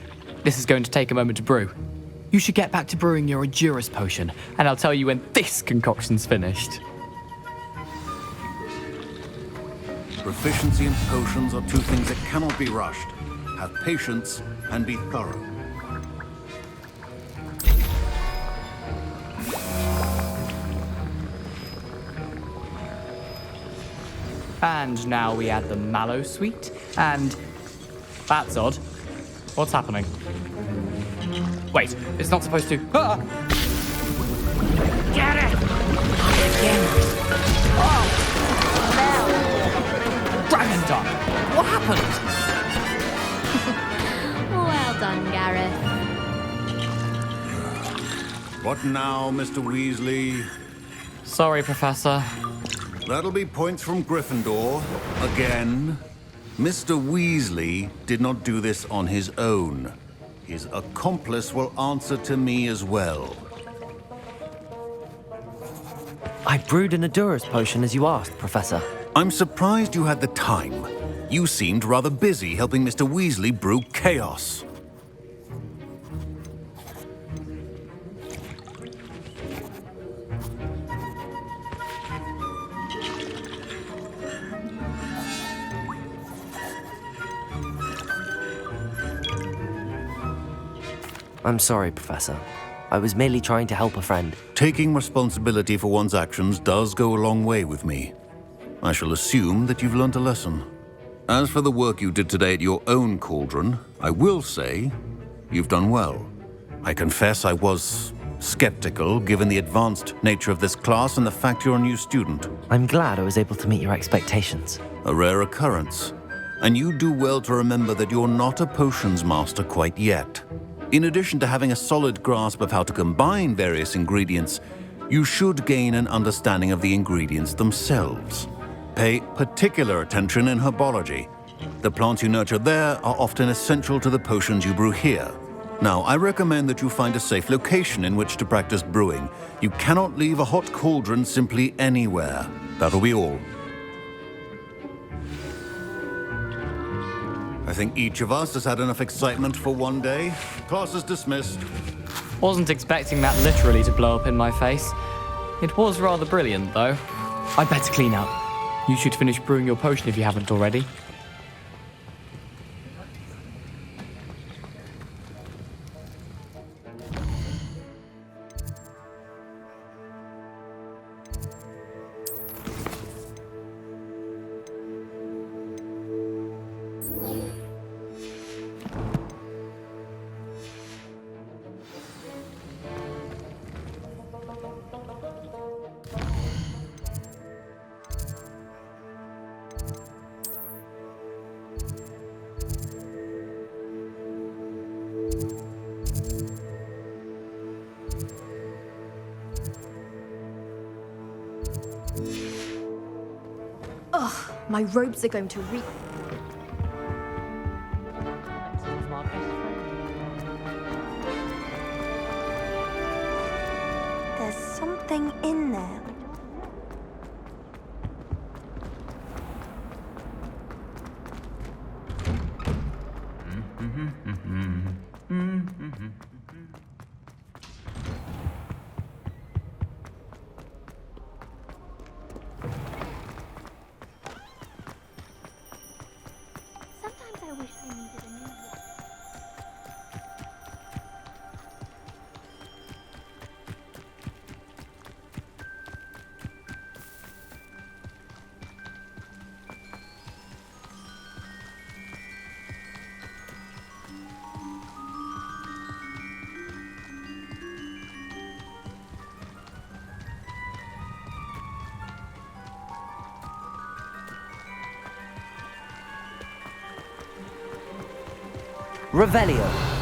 This is going to take a moment to brew. You should get back to brewing your Endurus potion, and I'll tell you when this concoction's finished. Proficiency and potions are two things that cannot be rushed. Have patience and be thorough. And now we add the mallow sweet, and... That's odd. What's happening? Wait, it's not supposed to... Ah! Get it! Dragon Dog! What happened? Well done, Gareth. What now, Mr. Weasley? Sorry, Professor. That'll be points from Gryffindor. Again. Mr. Weasley did not do this on his own. His accomplice will answer to me as well. I brewed an Endurus potion as you asked, Professor. I'm surprised you had the time. You seemed rather busy helping Mr. Weasley brew chaos. I'm sorry, Professor. I was merely trying to help a friend. Taking responsibility for one's actions does go a long way with me. I shall assume that you've learnt a lesson. As for the work you did today at your own cauldron, I will say you've done well. I confess I was skeptical given the advanced nature of this class and the fact you're a new student. I'm glad I was able to meet your expectations. A rare occurrence. And you do well to remember that you're not a potions master quite yet. In addition to having a solid grasp of how to combine various ingredients, you should gain an understanding of the ingredients themselves. Pay particular attention in herbology. The plants you nurture there are often essential to the potions you brew here. Now, I recommend that you find a safe location in which to practice brewing. You cannot leave a hot cauldron simply anywhere. That'll be all. I think each of us has had enough excitement for one day. Class is dismissed. Wasn't expecting that literally to blow up in my face. It was rather brilliant, though. I'd better clean up. You should finish brewing your potion if you haven't already. Ugh, my robes are going to reek. There's something in there. Sometimes I Revelio.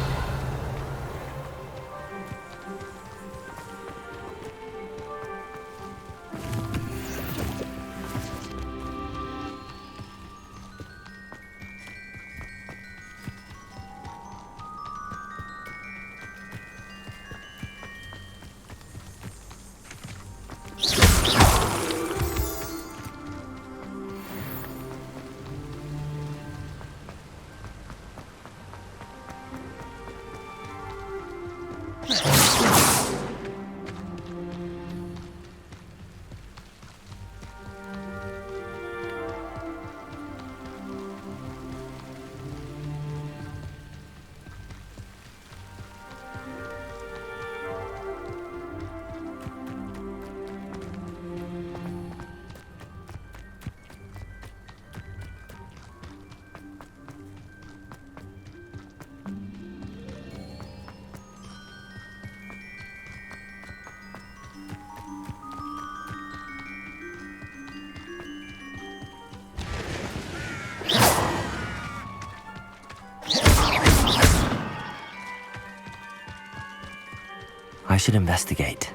I should investigate.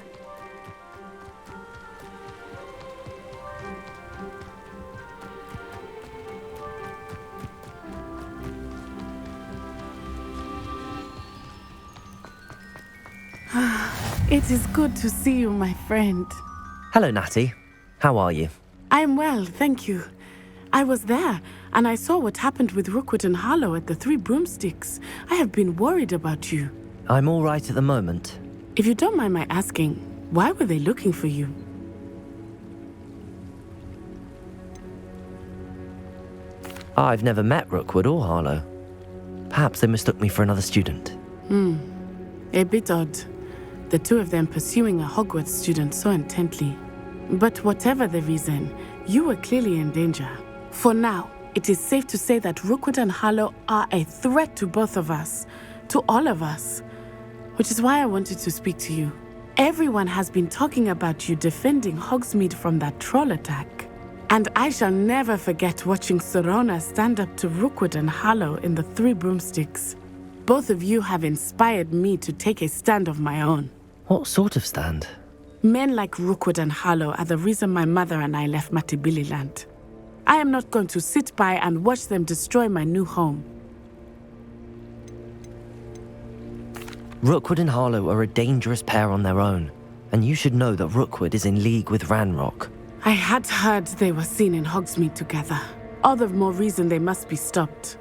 It is good to see you, my friend. Hello, Natty. How are you? I'm well, thank you. I was there, and I saw what happened with Rookwood and Harlow at the Three Broomsticks. I have been worried about you. I'm all right at the moment. If you don't mind my asking, why were they looking for you? I've never met Rookwood or Harlow. Perhaps they mistook me for another student. A bit odd. The two of them pursuing a Hogwarts student so intently. But whatever the reason, you were clearly in danger. For now, it is safe to say that Rookwood and Harlow are a threat to both of us, to all of us. Which is why I wanted to speak to you. Everyone has been talking about you defending Hogsmeade from that troll attack. And I shall never forget watching Sorona stand up to Rookwood and Harlow in the Three Broomsticks. Both of you have inspired me to take a stand of my own. What sort of stand? Men like Rookwood and Harlow are the reason my mother and I left Matabeleland. I am not going to sit by and watch them destroy my new home. Rookwood and Harlow are a dangerous pair on their own, and you should know that Rookwood is in league with Ranrock. I had heard they were seen in Hogsmeade together. All the more reason they must be stopped.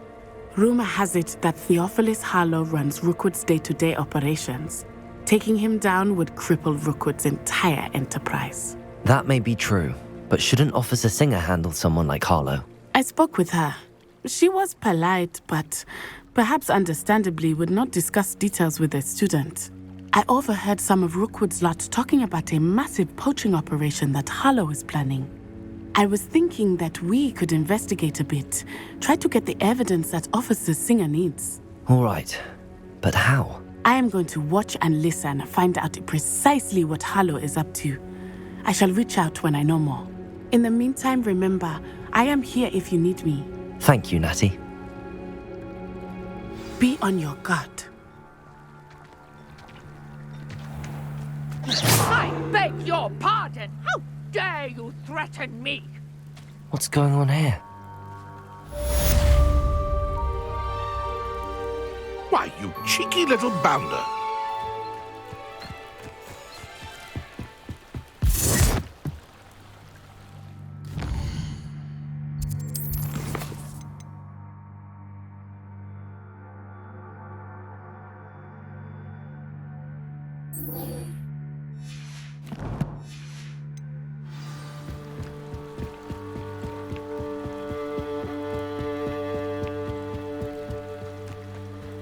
Rumor has it that Theophilus Harlow runs Rookwood's day-to-day operations. Taking him down would cripple Rookwood's entire enterprise. That may be true, but shouldn't Officer Singer handle someone like Harlow? I spoke with her. She was polite, but perhaps understandably would not discuss details with a student. I overheard some of Rookwood's lot talking about a massive poaching operation that Harlow is planning. I was thinking that we could investigate a bit, try to get the evidence that Officer Singer needs. All right, but how? I am going to watch and listen, find out precisely what Harlow is up to. I shall reach out when I know more. In the meantime, remember, I am here if you need me. Thank you, Natty. Be on your guard. I beg your pardon! How dare you threaten me? What's going on here? Why, you cheeky little bounder!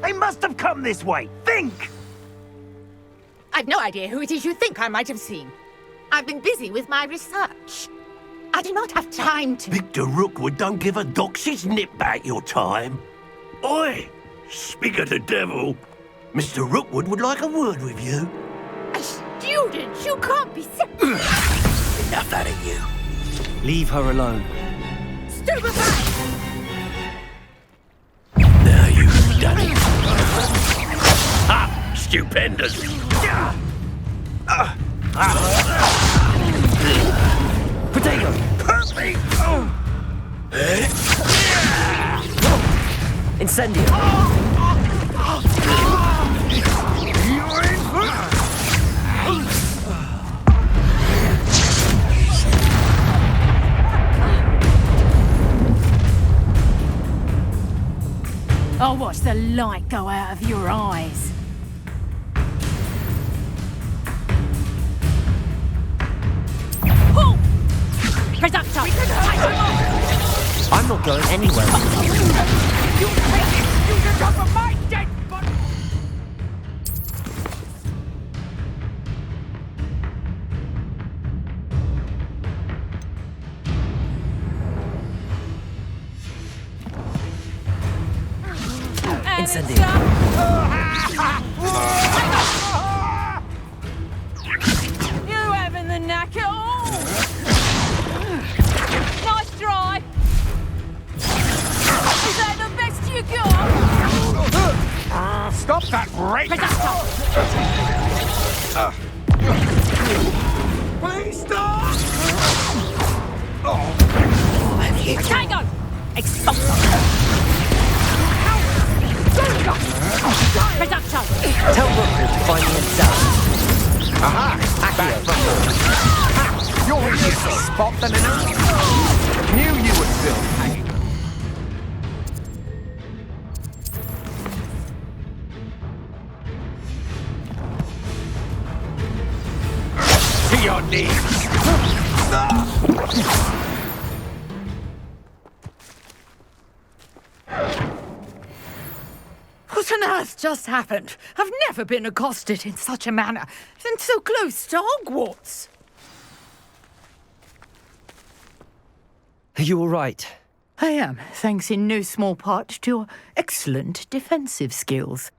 They must have come this way. Think! I've no idea who it is you think I might have seen. I've been busy with my research. I do not have time to... Victor Rookwood don't give a doxy's nip back your time. Oi! Speak of the devil. Mr. Rookwood would like a word with you. A student? You can't be sick. Enough out of you. Leave her alone. Stupefy! Now you've done it. stupendous. Potato! Hurt me! Incendio! You're in for... I'll watch the light go out of your eyes. Pull! Reductor! I'm not going anywhere. You take it! You can come from my dead body! Incendio! You having the knack at all? Nice try. Is that the best you got? Stop that rape! Please stop! Tango! Expulsor! Reductor! Tell Rookwood to find me himself. Aha! Back from You're easier to spot than an ant. Knew you were still hanging. To your knees! What on earth just happened? I've never been accosted in such a manner, and so close to Hogwarts. Are you all right? I am, thanks in no small part to your excellent defensive skills.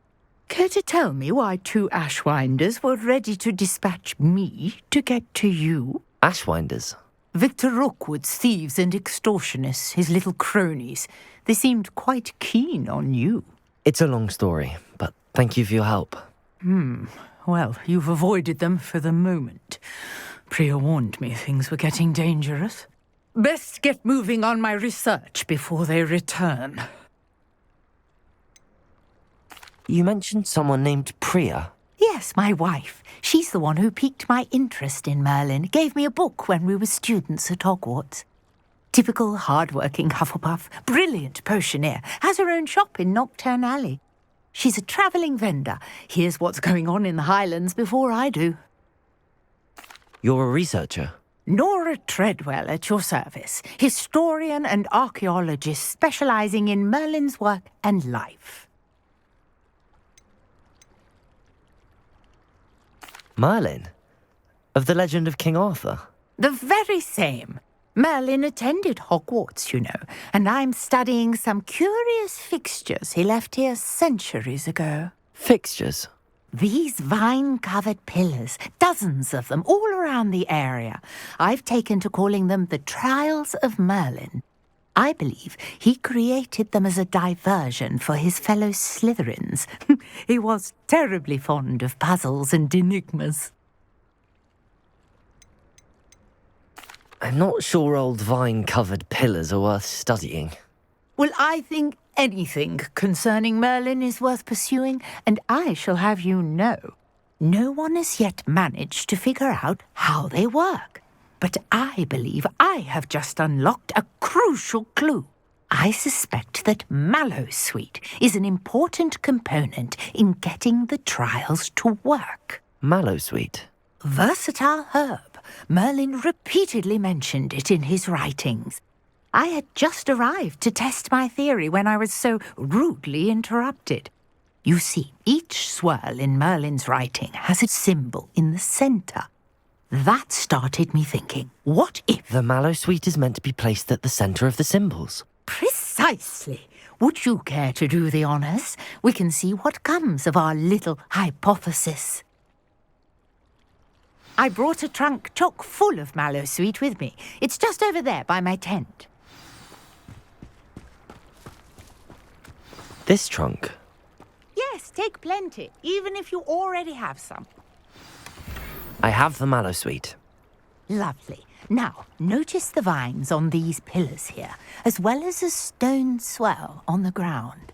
Care to tell me why 2 Ashwinders were ready to dispatch me to get to you? Ashwinders? Victor Rookwood's thieves and extortionists, his little cronies. They seemed quite keen on you. It's a long story, but thank you for your help. Well, you've avoided them for the moment. Priya warned me things were getting dangerous. Best get moving on my research before they return. You mentioned someone named Priya. Yes, my wife. She's the one who piqued my interest in Merlin. Gave me a book when we were students at Hogwarts. Typical hard-working Hufflepuff, brilliant potioneer, has her own shop in Nocturne Alley. She's a travelling vendor. Hears what's going on in the Highlands before I do. You're a researcher? Nora Treadwell at your service, historian and archaeologist specialising in Merlin's work and life. Merlin? Of the legend of King Arthur? The very same. Merlin attended Hogwarts, you know, and I'm studying some curious fixtures he left here centuries ago. Fixtures? These vine-covered pillars, dozens of them, all around the area. I've taken to calling them the Trials of Merlin. I believe he created them as a diversion for his fellow Slytherins. He was terribly fond of puzzles and enigmas. I'm not sure old vine-covered pillars are worth studying. Well, I think anything concerning Merlin is worth pursuing, and I shall have you know, no one has yet managed to figure out how they work. But I believe I have just unlocked a crucial clue. I suspect that Mallowsweet is an important component in getting the trials to work. Mallowsweet? Versatile herb. Merlin repeatedly mentioned it in his writings. I had just arrived to test my theory when I was so rudely interrupted. You see, each swirl in Merlin's writing has a symbol in the centre. That started me thinking, what if... The Mallowsweet is meant to be placed at the centre of the symbols. Precisely. Would you care to do the honours? We can see what comes of our little hypothesis. I brought a trunk chock full of Mallowsweet with me. It's just over there by my tent. This trunk? Yes, take plenty, even if you already have some. I have the mallow sweet. Lovely. Now, notice the vines on these pillars here, as well as a stone swell on the ground.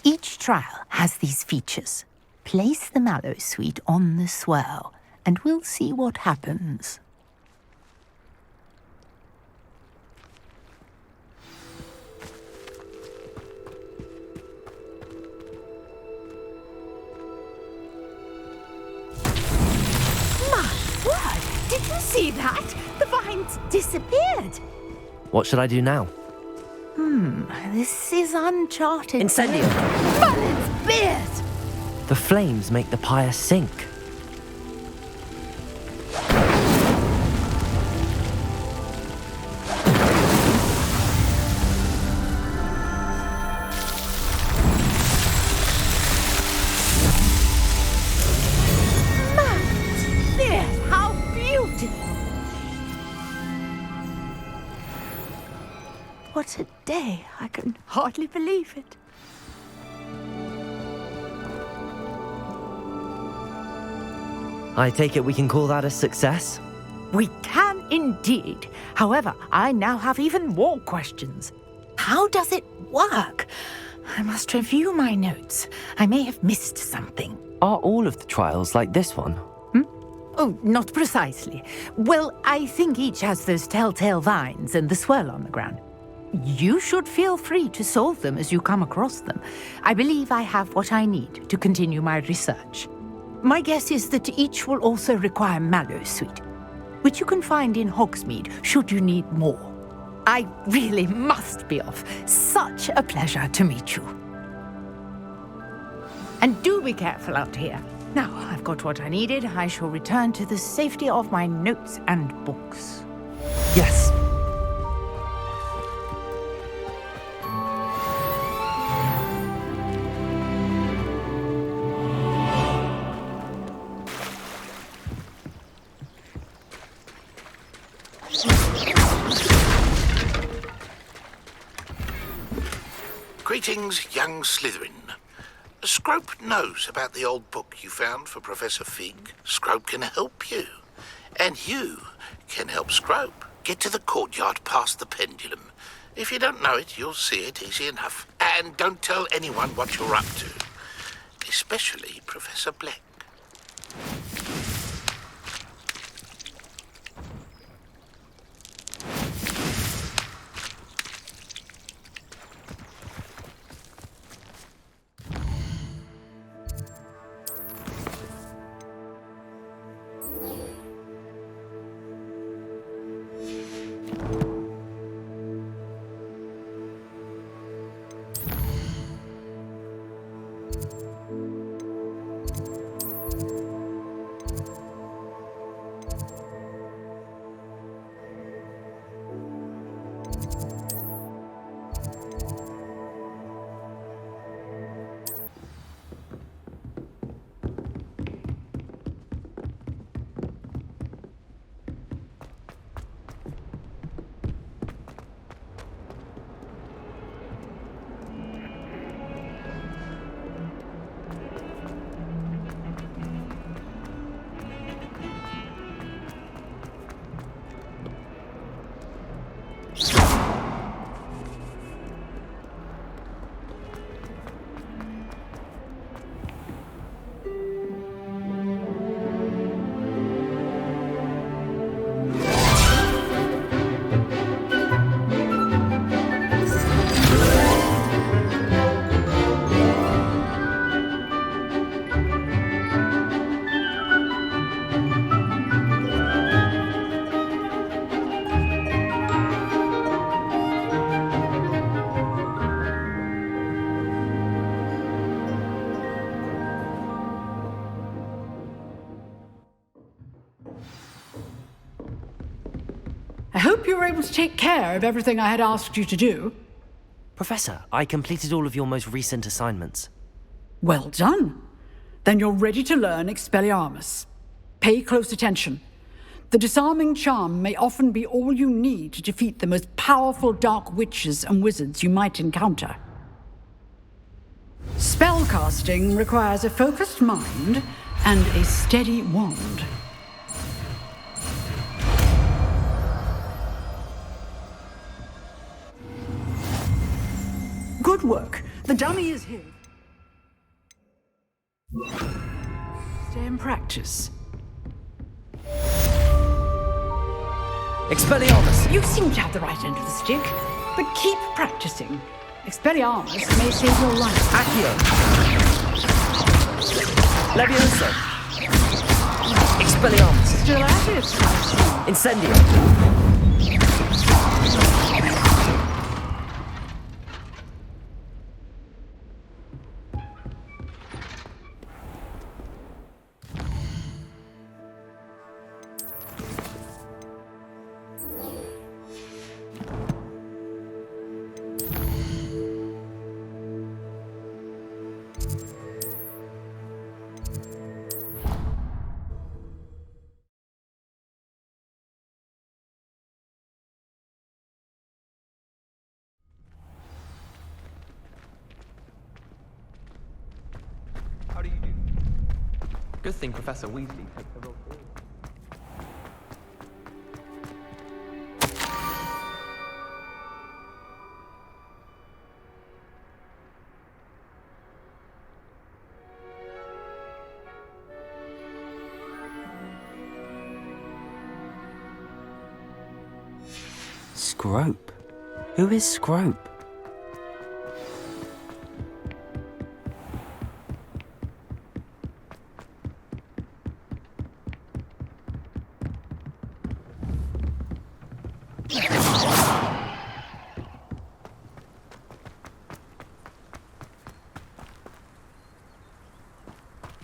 Each trial has these features. Place the mallow sweet on the swell, and we'll see what happens. Did you see that? The vines disappeared. What should I do now? This is uncharted. Incendio! Merlin's beard! The flames make the pyre sink. Merlin's beard! How beautiful! What a day. I can hardly believe it. I take it we can call that a success? We can indeed. However, I now have even more questions. How does it work? I must review my notes. I may have missed something. Are all of the trials like this one? Oh, not precisely. Well, I think each has those telltale vines and the swirl on the ground. You should feel free to solve them as you come across them. I believe I have what I need to continue my research. My guess is that each will also require mallow sweet, which you can find in Hogsmeade should you need more. I really must be off. Such a pleasure to meet you. And do be careful out here. Now I've got what I needed. I shall return to the safety of my notes and books. Yes. Greetings, young Slytherin. Scrope knows about the old book you found for Professor Fig. Scrope can help you. And you can help Scrope get to the courtyard past the pendulum. If you don't know it, you'll see it easy enough. And don't tell anyone what you're up to. Especially Professor Black. I hope you were able to take care of everything I had asked you to do. Professor, I completed all of your most recent assignments. Well done. Then you're ready to learn Expelliarmus. Pay close attention. The disarming charm may often be all you need to defeat the most powerful dark witches and wizards you might encounter. Spellcasting requires a focused mind and a steady wand. Good work. The dummy is here. Stay in practice. Expelliarmus! You seem to have the right end of the stick, but keep practicing. Expelliarmus may save your life. Accio! Levioso! Expelliarmus! Still at it. Incendio! How do you do? Good thing Professor Weasley took the role. Scrope? Who is Scrope?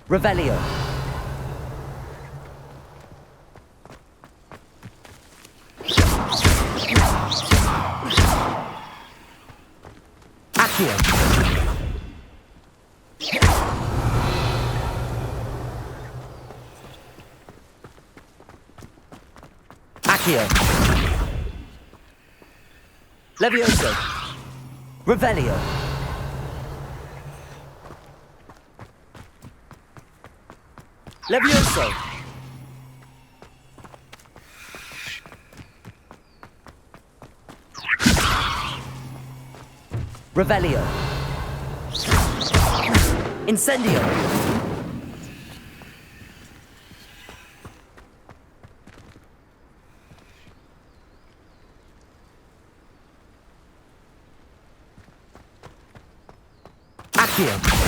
Revelio. Accio. Accio. Levioso. Revelio. Levioso. Revelio. Incendio. Accio.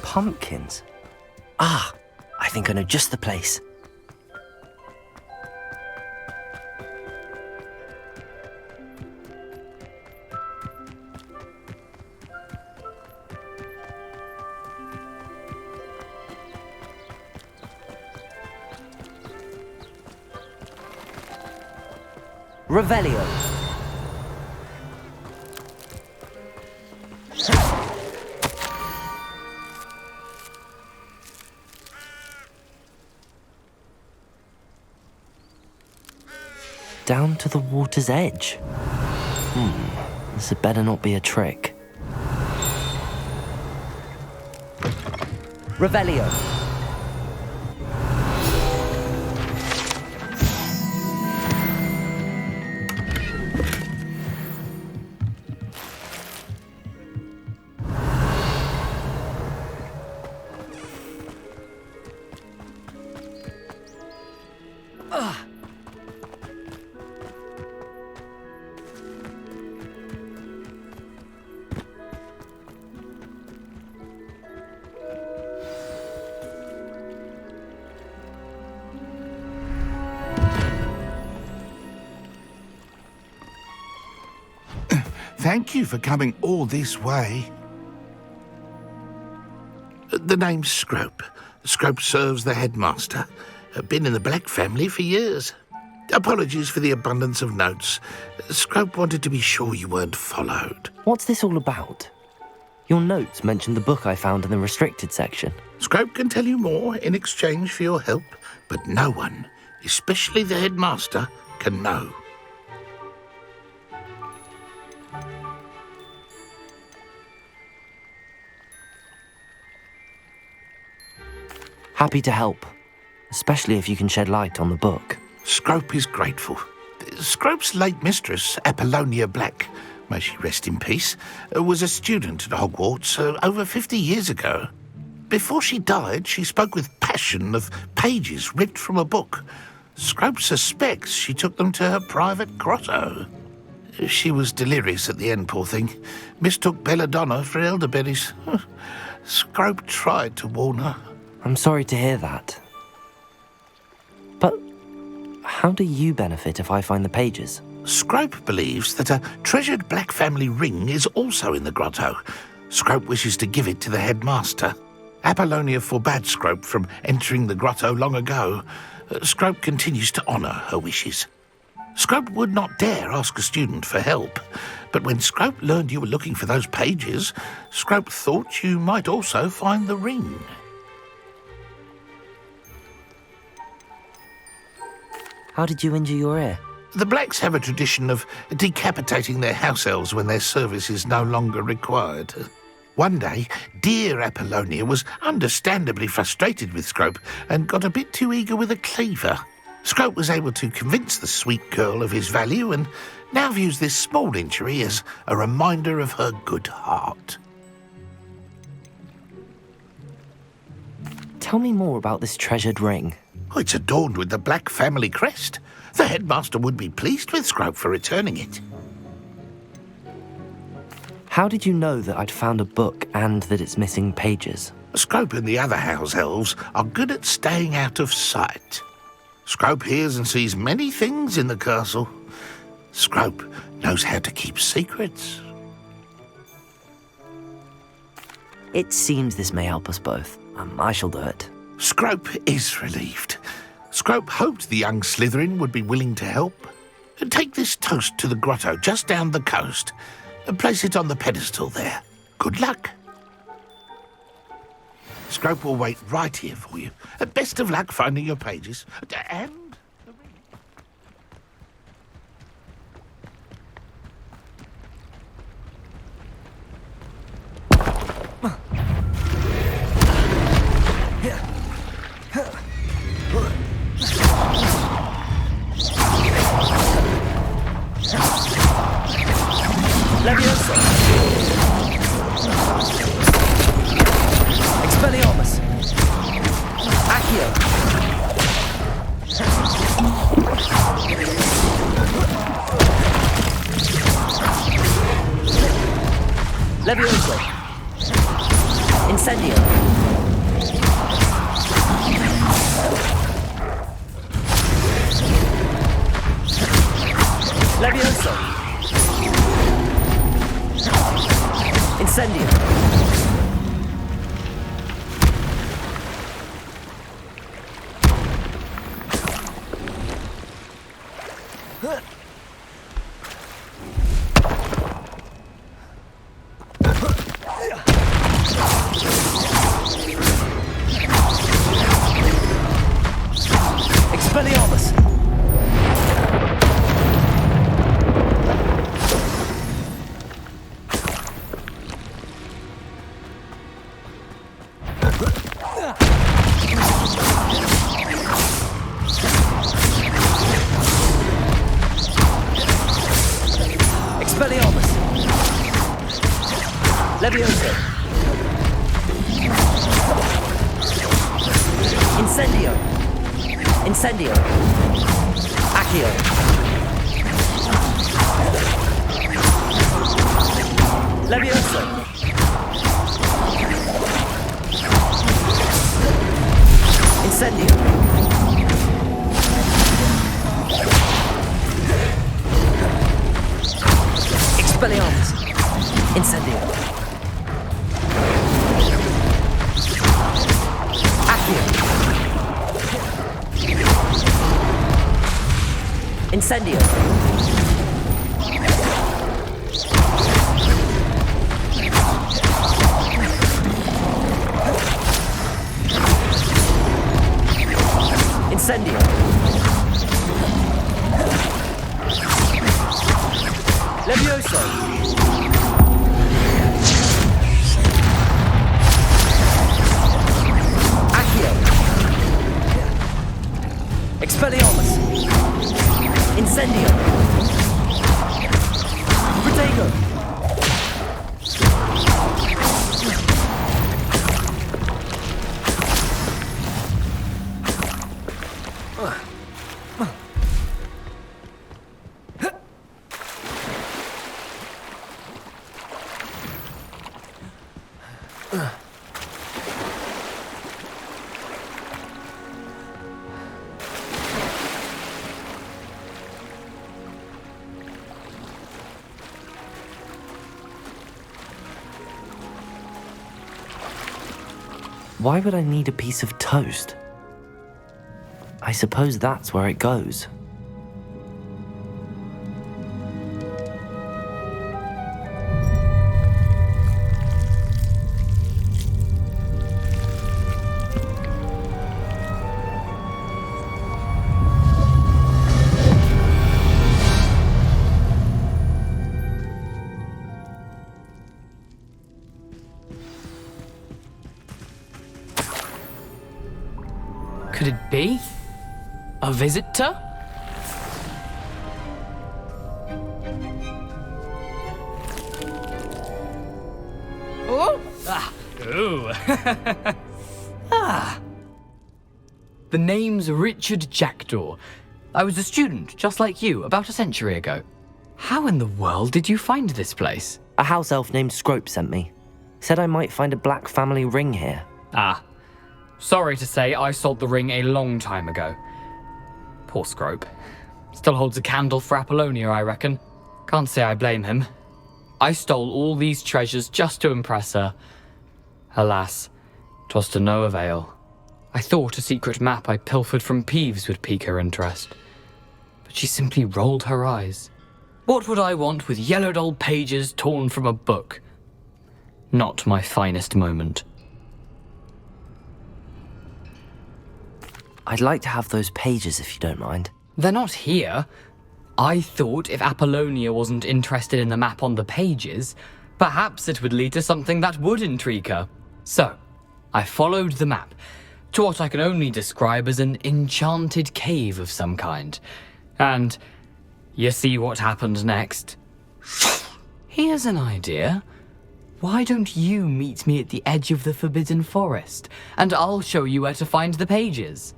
Pumpkins? Ah, I think I know just the place. Revelio. Down to the water's edge. This had better not be a trick. Revelio. Thank you for coming all this way. The name's Scrope. Scrope serves the headmaster. Been in the Black family for years. Apologies for the abundance of notes. Scrope wanted to be sure you weren't followed. What's this all about? Your notes mentioned the book I found in the restricted section. Scrope can tell you more in exchange for your help, but no one, especially the headmaster, can know. Happy to help, especially if you can shed light on the book. Scrope is grateful. Scrope's late mistress, Apollonia Black, may she rest in peace, was a student at Hogwarts over 50 years ago. Before she died, she spoke with passion of pages ripped from a book. Scrope suspects she took them to her private grotto. She was delirious at the end, poor thing. Mistook belladonna for elderberries. Scrope tried to warn her. I'm sorry to hear that. But how do you benefit if I find the pages? Scrope believes that a treasured Black family ring is also in the grotto. Scrope wishes to give it to the headmaster. Apollonia forbade Scrope from entering the grotto long ago. Scrope continues to honour her wishes. Scrope would not dare ask a student for help, but when Scrope learned you were looking for those pages, Scrope thought you might also find the ring. How did you injure your ear? The Blacks have a tradition of decapitating their house elves when their service is no longer required. One day, dear Apollonia was understandably frustrated with Scrope and got a bit too eager with a cleaver. Scrope was able to convince the sweet girl of his value and now views this small injury as a reminder of her good heart. Tell me more about this treasured ring. Oh, it's adorned with the Black family crest. The headmaster would be pleased with Scrope for returning it. How did you know that I'd found a book and that it's missing pages? Scrope and the other house elves are good at staying out of sight. Scrope hears and sees many things in the castle. Scrope knows how to keep secrets. It seems this may help us both. I shall do it. Scrope is relieved. Scrope hoped the young Slytherin would be willing to help. Take this toast to the grotto just down the coast and place it on the pedestal there. Good luck. Scrope will wait right here for you. Best of luck finding your pages. And the ring. Leviosa! Expelliarmus! Accio! Leviosa! Incendio! Leviosa! Incendio! Expelliarmus! Expelliarmus! Leviosa! Incendio! Incendio! Accio! Leviosa! Incendio! Expelliarmus! Incendio! Accio! Incendio! Incendio! Levioso! Accio! Expelliarmus! Incendio! Protego! Why would I need a piece of toast? I suppose that's where it goes. Could it be? A visitor? Oh! Ah! Ooh! Ah! The name's Richard Jackdaw. I was a student, just like you, about a century ago. How in the world did you find this place? A house elf named Scrope sent me. Said I might find a black family ring here. Ah. Sorry to say, I sold the ring a long time ago. Poor Scrope. Still holds a candle for Apollonia, I reckon. Can't say I blame him. I stole all these treasures just to impress her. Alas, 'twas to no avail. I thought a secret map I pilfered from Peeves would pique her interest. But she simply rolled her eyes. What would I want with yellowed old pages torn from a book? Not my finest moment. I'd like to have those pages if you don't mind. They're not here. I thought if Apollonia wasn't interested in the map on the pages, perhaps it would lead to something that would intrigue her. So, I followed the map to what I can only describe as an enchanted cave of some kind. And you see what happened next? Here's an idea. Why don't you meet me at the edge of the Forbidden Forest, and I'll show you where to find the pages.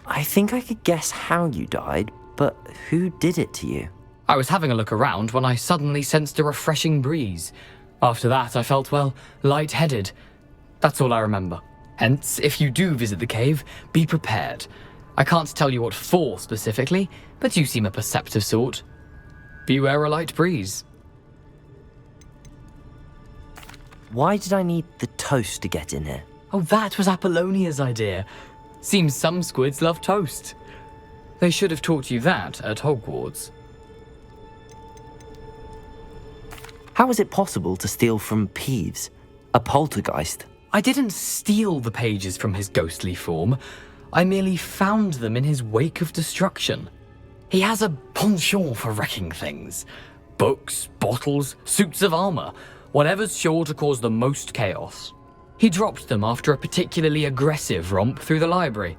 I think I could guess how you died, but who did it to you? I was having a look around when I suddenly sensed a refreshing breeze. After that, I felt, well, lightheaded. That's all I remember. Hence, if you do visit the cave, be prepared. I can't tell you what for specifically, but you seem a perceptive sort. Beware a light breeze. Why did I need the toast to get in here? Oh, that was Apollonia's idea. Seems some squids love toast. They should have taught you that at Hogwarts. How is it possible to steal from Peeves, a poltergeist? I didn't steal the pages from his ghostly form. I merely found them in his wake of destruction. He has a penchant for wrecking things. Books, bottles, suits of armor, whatever's sure to cause the most chaos. He dropped them after a particularly aggressive romp through the library.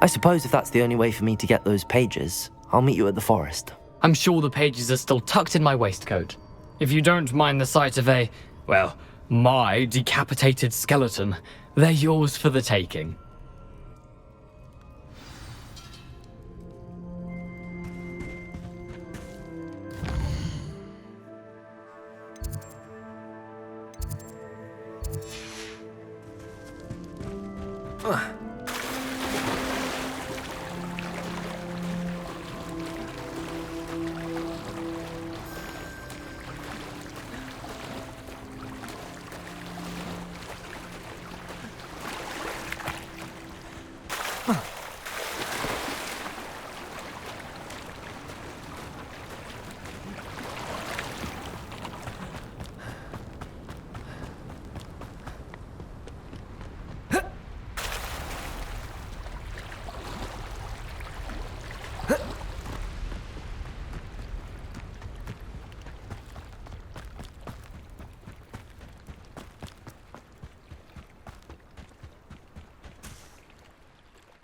I suppose if that's the only way for me to get those pages, I'll meet you at the forest. I'm sure the pages are still tucked in my waistcoat. If you don't mind the sight of my decapitated skeleton, they're yours for the taking.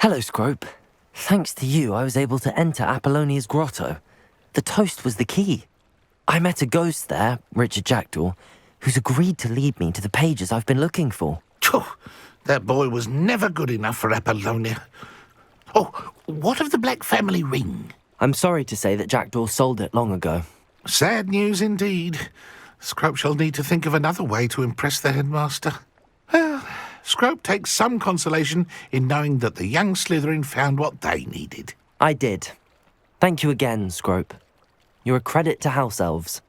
Hello, Scrope. Thanks to you, I was able to enter Apollonia's grotto. The toast was the key. I met a ghost there, Richard Jackdaw, who's agreed to lead me to the pages I've been looking for. That boy was never good enough for Apollonia. Oh, what of the Black family ring? I'm sorry to say that Jackdaw sold it long ago. Sad news indeed. Scrope shall need to think of another way to impress the headmaster. Well, Scrope takes some consolation in knowing that the young Slytherin found what they needed. I did. Thank you again, Scrope. You're a credit to House Elves.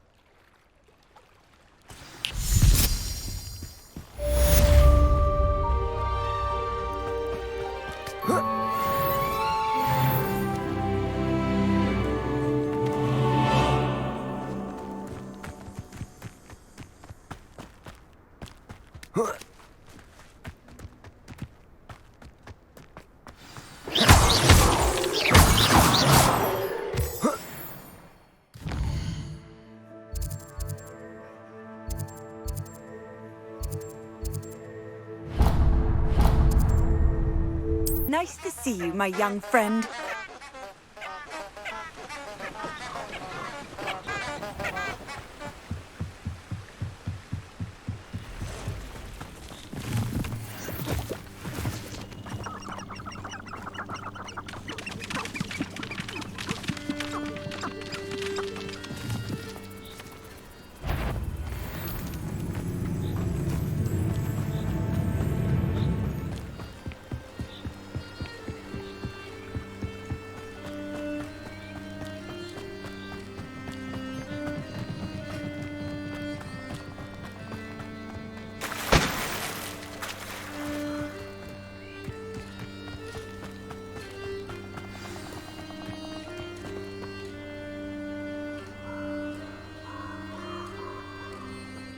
Nice to see you, my young friend.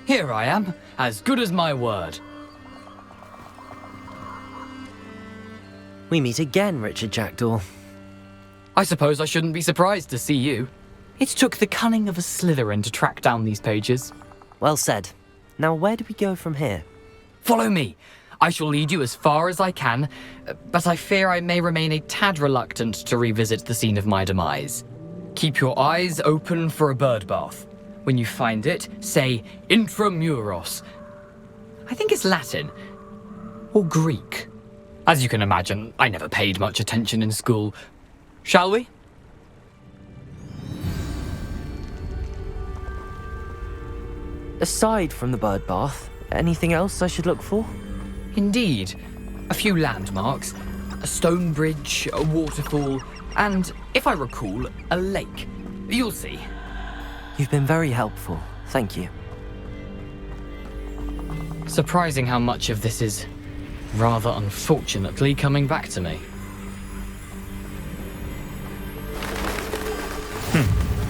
Here I am, as good as my word. We meet again, Richard Jackdaw. I suppose I shouldn't be surprised to see you. It took the cunning of a Slytherin to track down these pages. Well said. Now where do we go from here? Follow me. I shall lead you as far as I can, but I fear I may remain a tad reluctant to revisit the scene of my demise. Keep your eyes open for a bird bath. When you find it, say intramuros. I think it's Latin. Or Greek. As you can imagine, I never paid much attention in school. Shall we? Aside from the bird bath, anything else I should look for? Indeed. A few landmarks. A stone bridge, a waterfall, and, if I recall, a lake. You'll see. You've been very helpful. Thank you. Surprising how much of this is, rather unfortunately, coming back to me.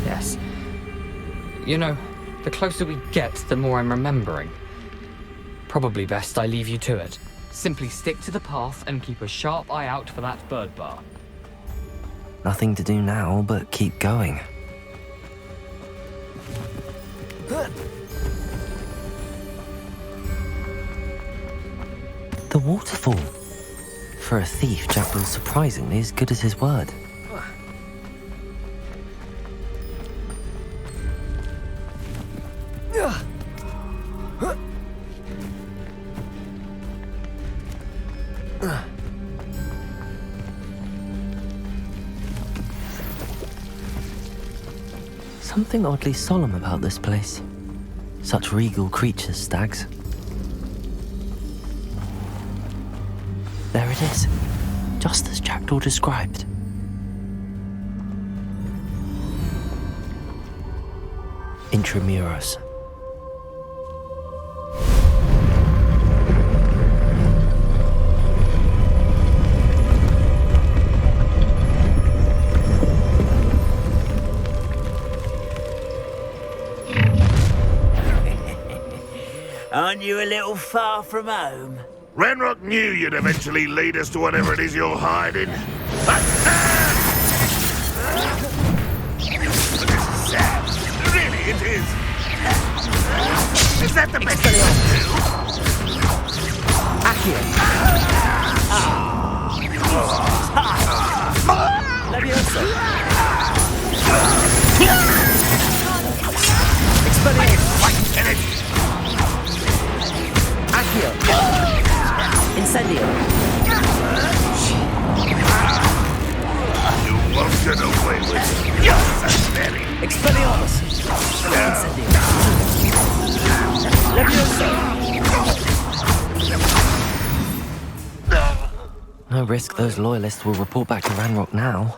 Yes. You know, the closer we get, the more I'm remembering. Probably best I leave you to it. Simply stick to the path and keep a sharp eye out for that bird bar. Nothing to do now but keep going. The waterfall. For a thief, Jackdaw's surprisingly as good as his word. Something oddly solemn about this place. Such regal creatures, stags. There it is, just as Jackdaw described. Intramuros. Aren't you a little far from home? Renrock knew you'd eventually lead us to whatever it is you're hiding. Really, it is. Is that the best you can do? Accio. Expelliarmus! Levioso! No risk those loyalists will report back to Ranrock now.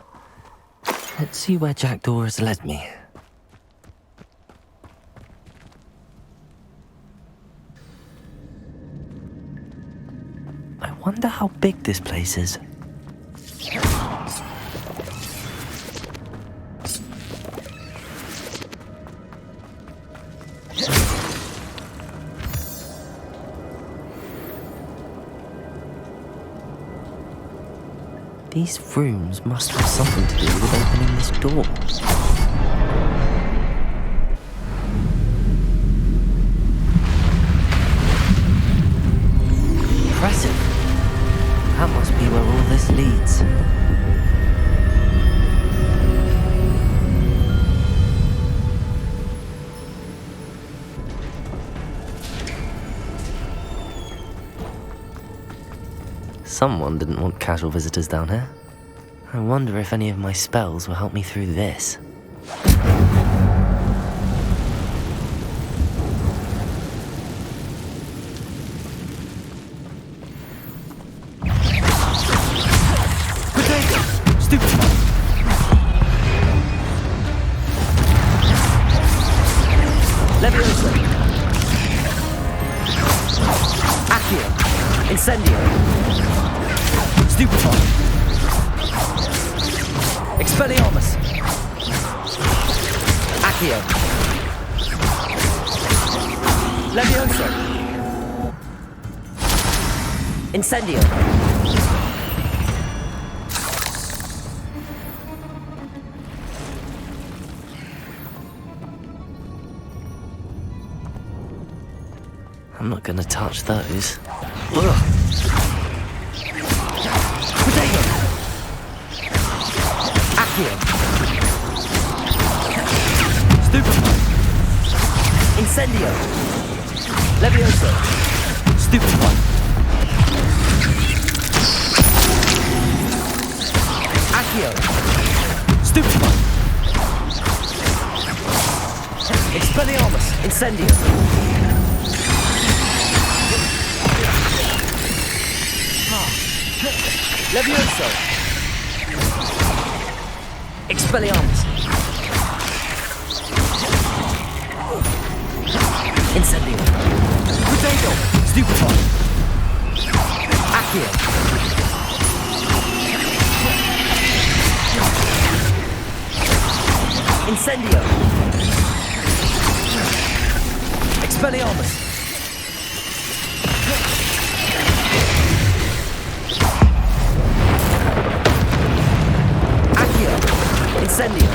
Let's see where Jackdaw has led me. I wonder how big this place is. These rooms must have something to do with opening this door. Impressive. That must be where all this leads. Someone didn't want casual visitors down here. I wonder if any of my spells will help me through this. Potato! Stupid! Levioso! Accio! Incendio! Stupefy! Expelliarmus! Accio! Levioso! Incendio! I'm not gonna touch those. Ugh. Potato! Accio! Stupefy! Incendio! Levioso! Stupefy! Accio! Stupefy! Expelliarmus! Incendio! Levioso! Expelliarmus! Incendio! Potato! Stupefy! Accio! Incendio! Expelliarmus! Incendio!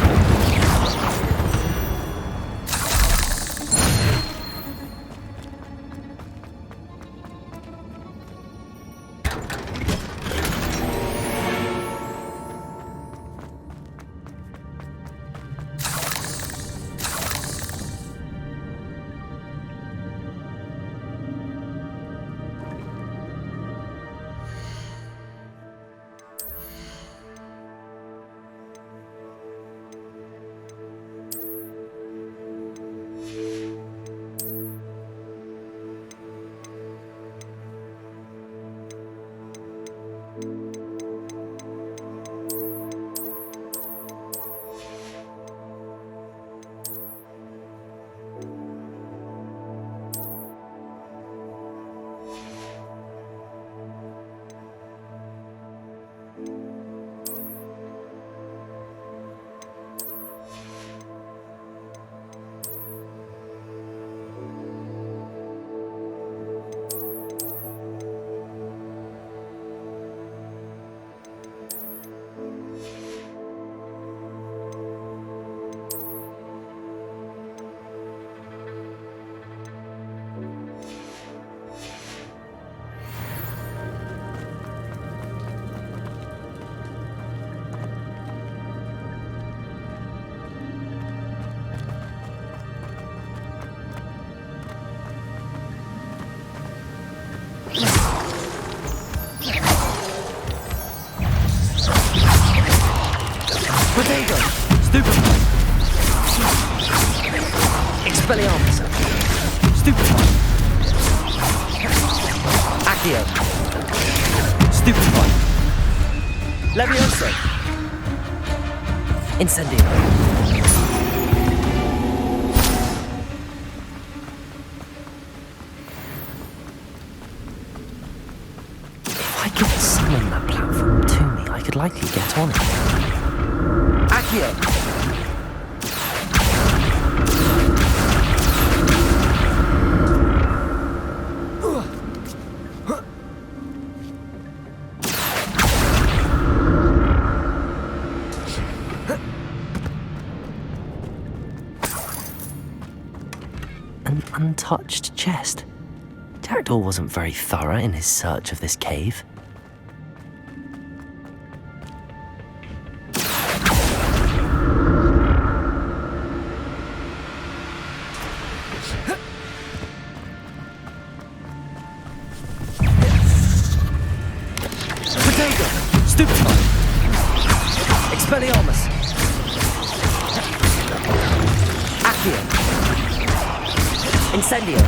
Potato! Stupid! Expelliarmus. Stupefy. Accio. Stupefy. Levioso. Incendio. If I could summon that platform to me, I could likely get on it. Accio. An untouched chest. Jackdaw wasn't very thorough in his search of this cave. Potato! Stupefy! Expelliarmus! Accio! Incendio!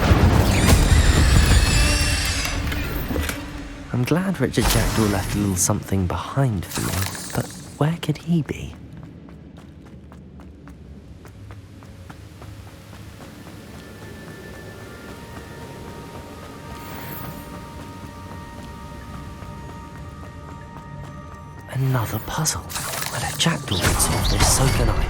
I'm glad Richard Jackdaw left a little something behind for me, but where could he be? Another puzzle. And if Jackdaw could solve this, so can I.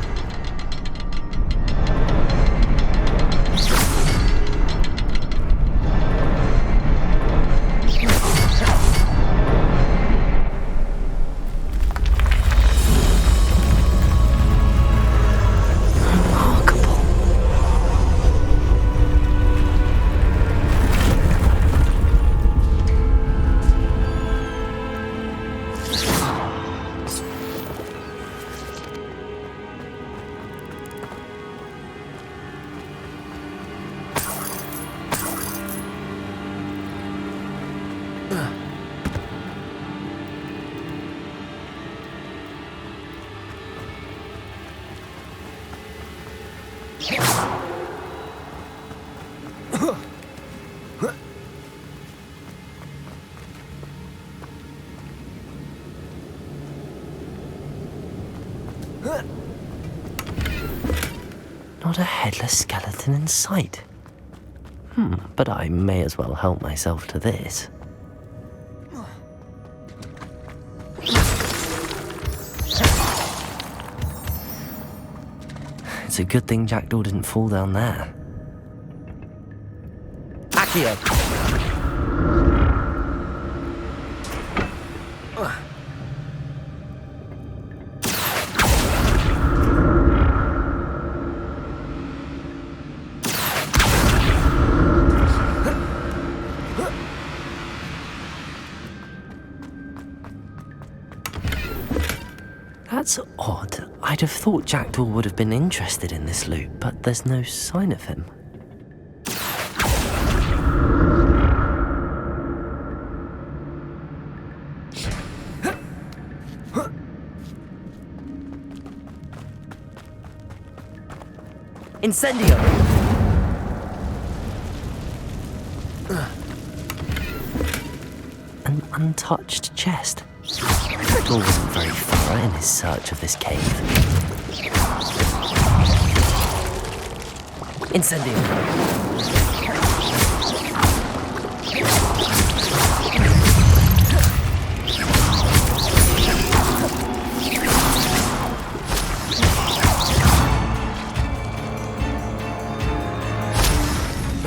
Not a headless skeleton in sight. But I may as well help myself to this. It's a good thing Jackdaw didn't fall down there. Accio! That's odd. I'd have thought Jackdaw would have been interested in this loot, but there's no sign of him. Incendio! An untouched chest. Jackdaw wasn't very thorough in his search of this cave. Incendio!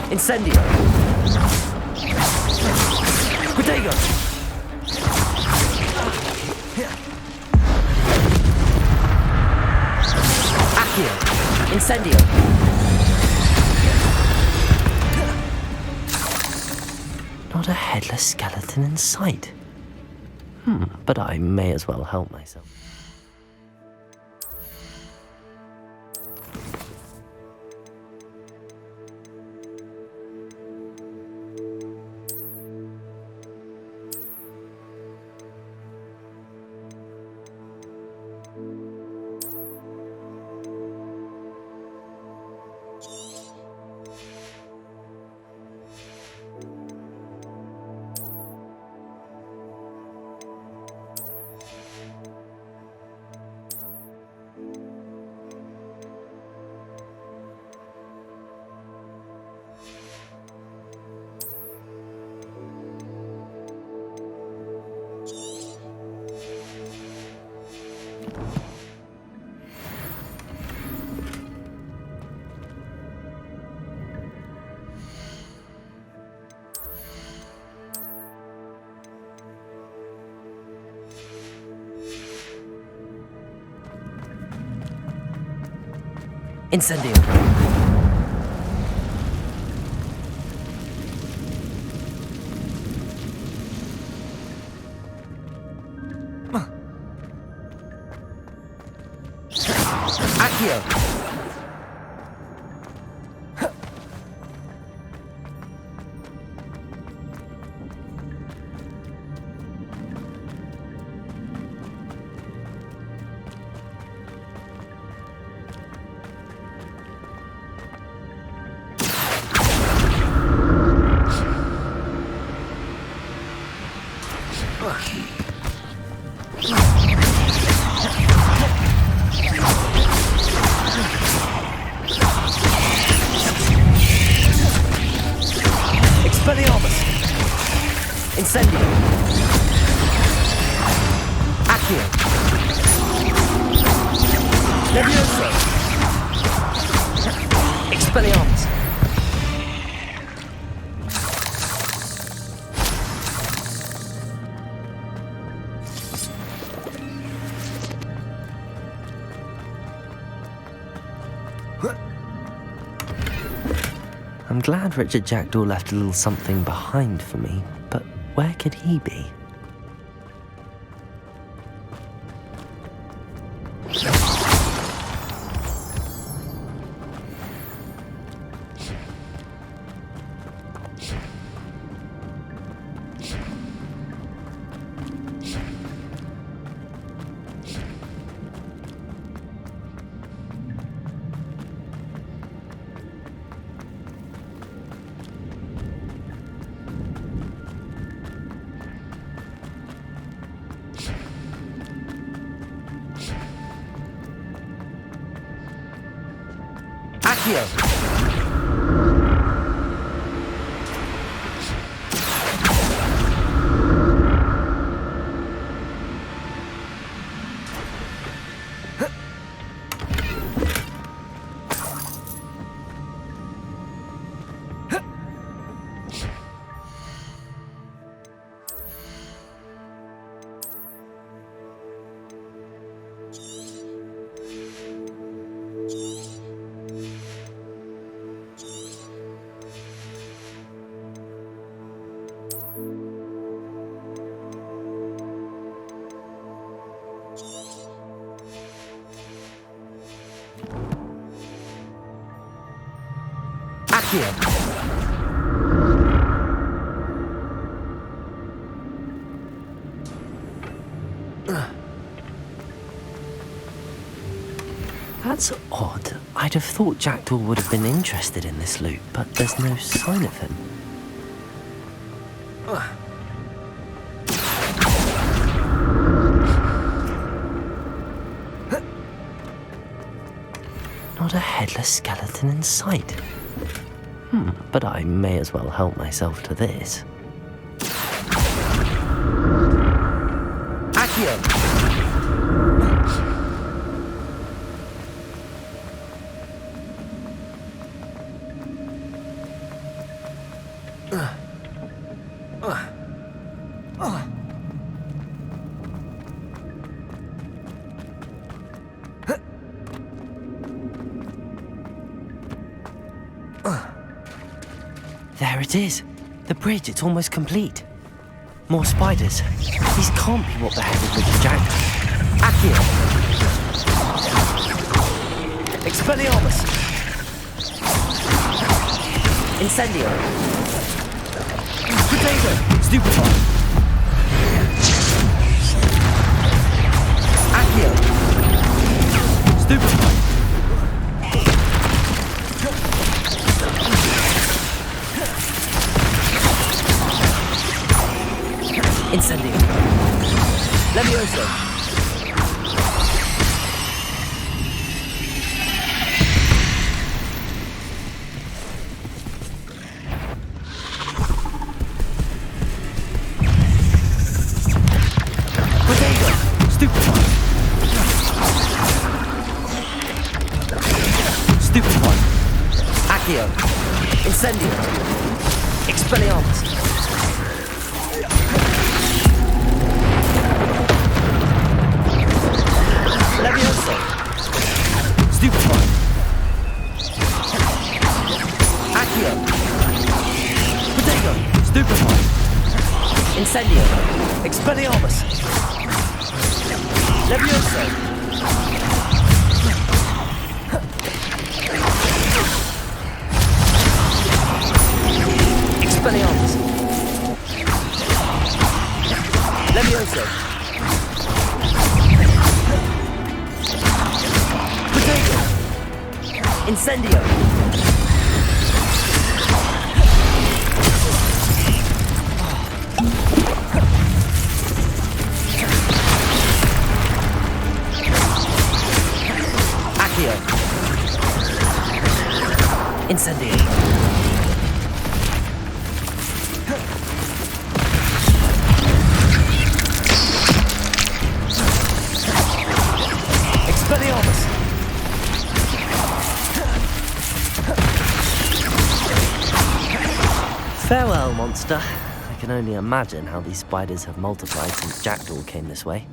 Incendio! Potato! Accio! Incendio! Not a headless skeleton in sight. But I may as well help myself. Incendio. Accio. Expelliarmus! Incendio! Accio! Levioso! Expelliarmus! I'm glad Richard Jackdaw left a little something behind for me, but where could he be? Accio! Accio! That's odd. I'd have thought Jackdaw would have been interested in this loot, but there's no sign of him. Not a headless skeleton in sight. But I may as well help myself to this. Accio! There it is. The bridge, it's almost complete. More spiders. These can't be what beheaded Richard Jackdaw. Accio! Expelliarmus! Incendio! Potato! Stupefy! Accio! Stupefy! Incendio! Levioso! Potato! Stupefy! Stupefy! Accio! Incendio! Expelliarmus! Levioso! Stupefy! Incendio! Expelliarmus! Levioso! Expelliarmus! Levioso! Potato! Incendio! Accio! Incendio! Expelliarmus! Farewell, monster. I can only imagine how these spiders have multiplied since Jackdaw came this way.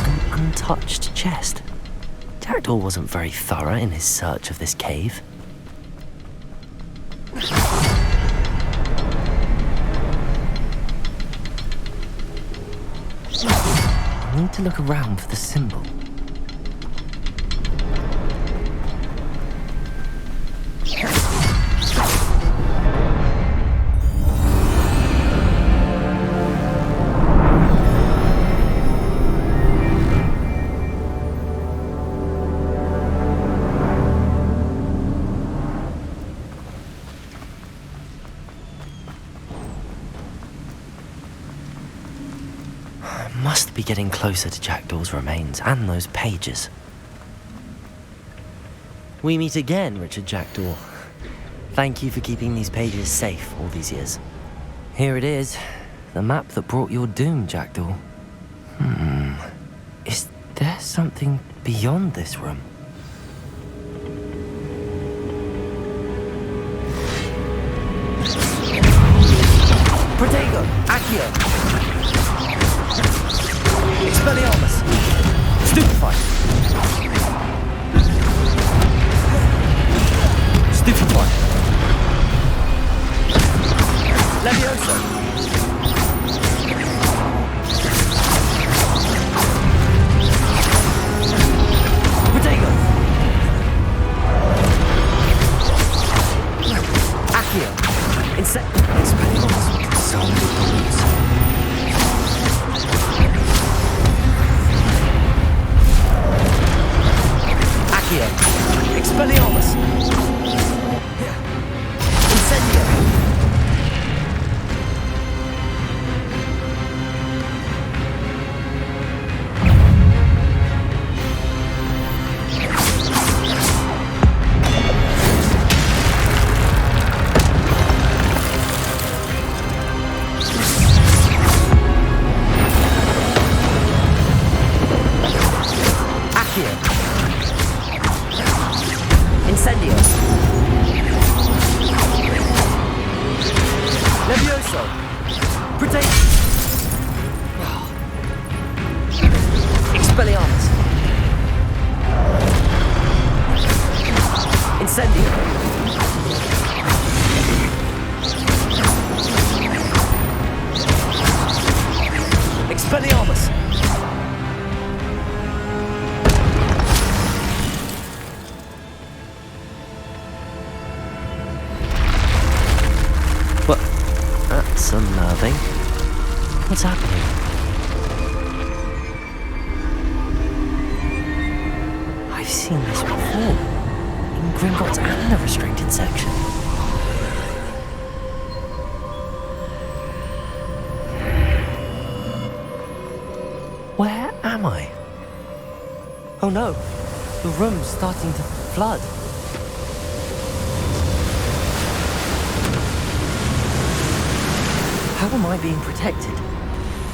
An untouched chest. Jackdaw wasn't very thorough in his search of this cave. I need to look around for the symbol. Must be getting closer to Jackdaw's remains and those pages. We meet again, Richard Jackdaw. Thank you for keeping these pages safe all these years. Here it is, the map that brought your doom, Jackdaw. Is there something beyond this room? Protego! Accio! Expelliarmus! Stupefy! Stupefy! Levioso! Protego! Accio! Expelliarmus! So many bullets. Expelliarmus! Incendio! Incendio! Levioso! Protect! Expelliarmus! Incendio! Expelliarmus! That's unnerving. What's happening? I've seen this before. In Gringotts and the restricted section. Where am I? Oh no, the room's starting to flood. How am I being protected?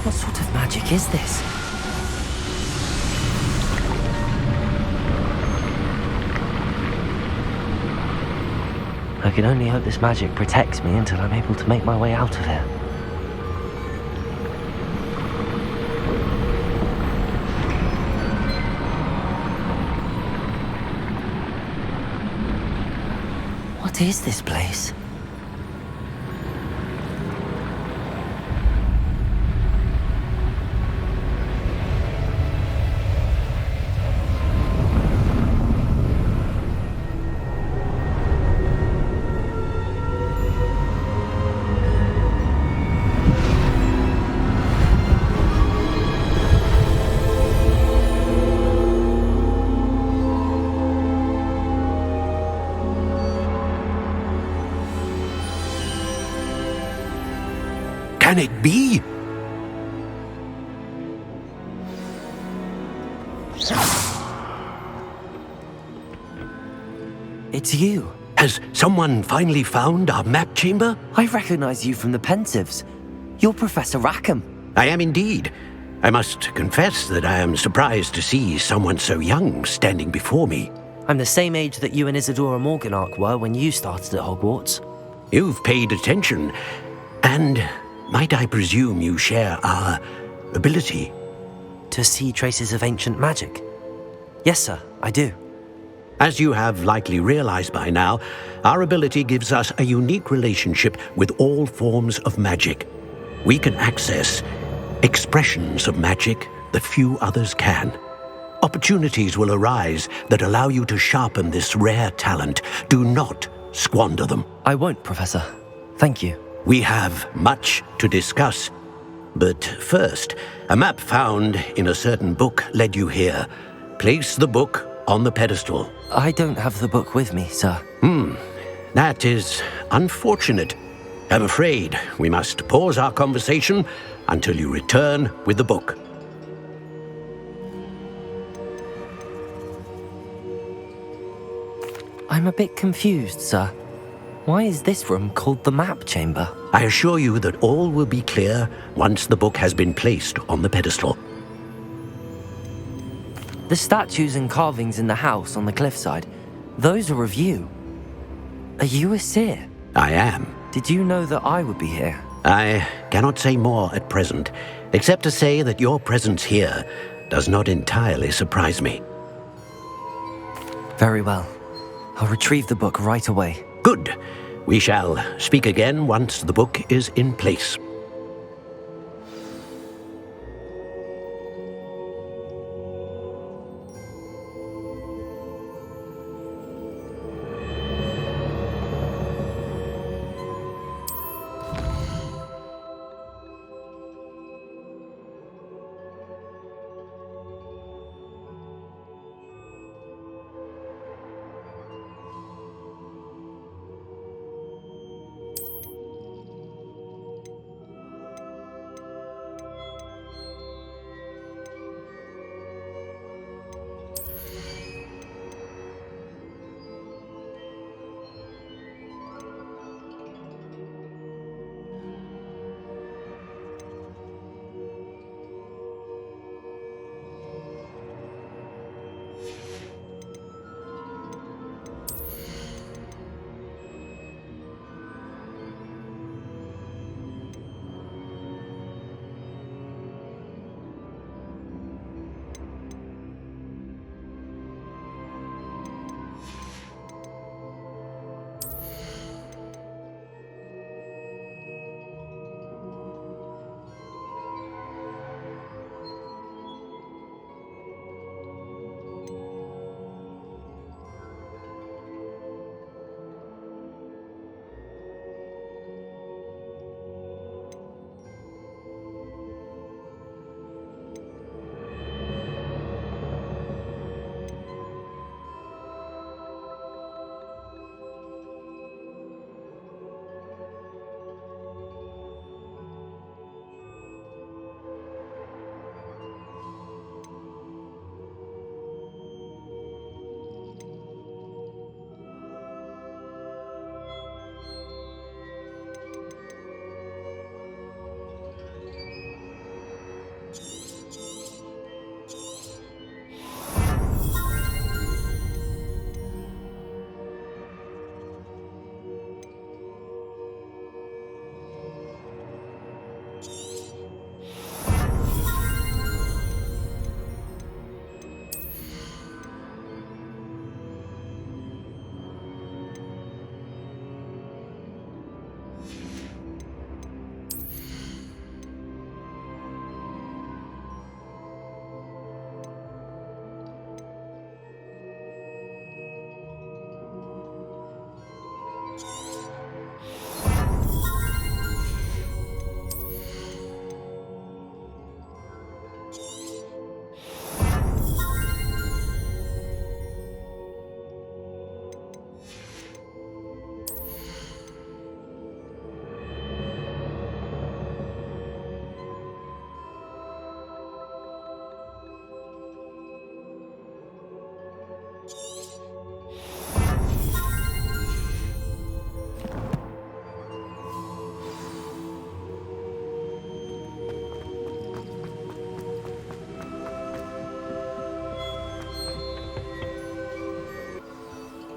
What sort of magic is this? I can only hope this magic protects me until I'm able to make my way out of here. What is this place? Can it be? It's you. Has someone finally found our map chamber? I recognize you from the Pensives. You're Professor Rackham. I am indeed. I must confess that I am surprised to see someone so young standing before me. I'm the same age that you and Isadora Morganach were when you started at Hogwarts. You've paid attention, and might I presume you share our ability? To see traces of ancient magic? Yes, sir, I do. As you have likely realized by now, our ability gives us a unique relationship with all forms of magic. We can access expressions of magic that few others can. Opportunities will arise that allow you to sharpen this rare talent. Do not squander them. I won't, Professor. Thank you. We have much to discuss. But first, a map found in a certain book led you here. Place the book on the pedestal. I don't have the book with me, sir. That is unfortunate. I'm afraid we must pause our conversation until you return with the book. I'm a bit confused, sir. Why is this room called the map chamber? I assure you that all will be clear once the book has been placed on the pedestal. The statues and carvings in the house on the cliffside, those are of you. Are you a seer? I am. Did you know that I would be here? I cannot say more at present, except to say that your presence here does not entirely surprise me. Very well. I'll retrieve the book right away. Good. We shall speak again once the book is in place.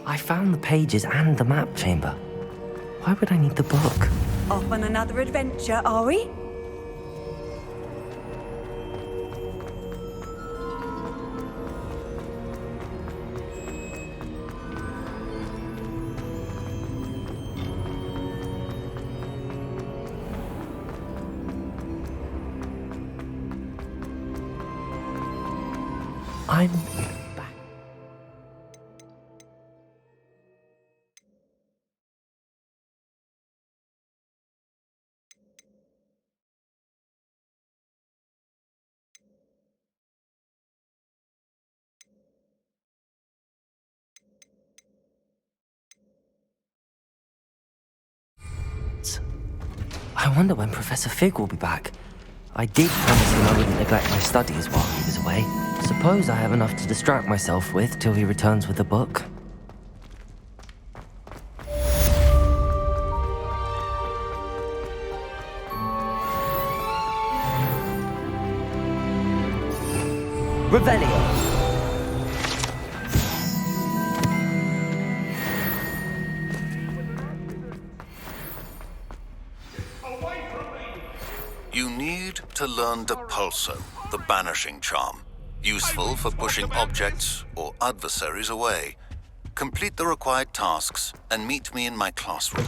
I found the pages and the map chamber. Why would I need the book? Off on another adventure, are we? I'm... I wonder when Professor Fig will be back. I did promise him I wouldn't neglect my studies while he was away. Suppose I have enough to distract myself with till he returns with the book. Revelio! You need to learn Depulso, the banishing charm, useful for pushing objects or adversaries away. Complete the required tasks and meet me in my classroom.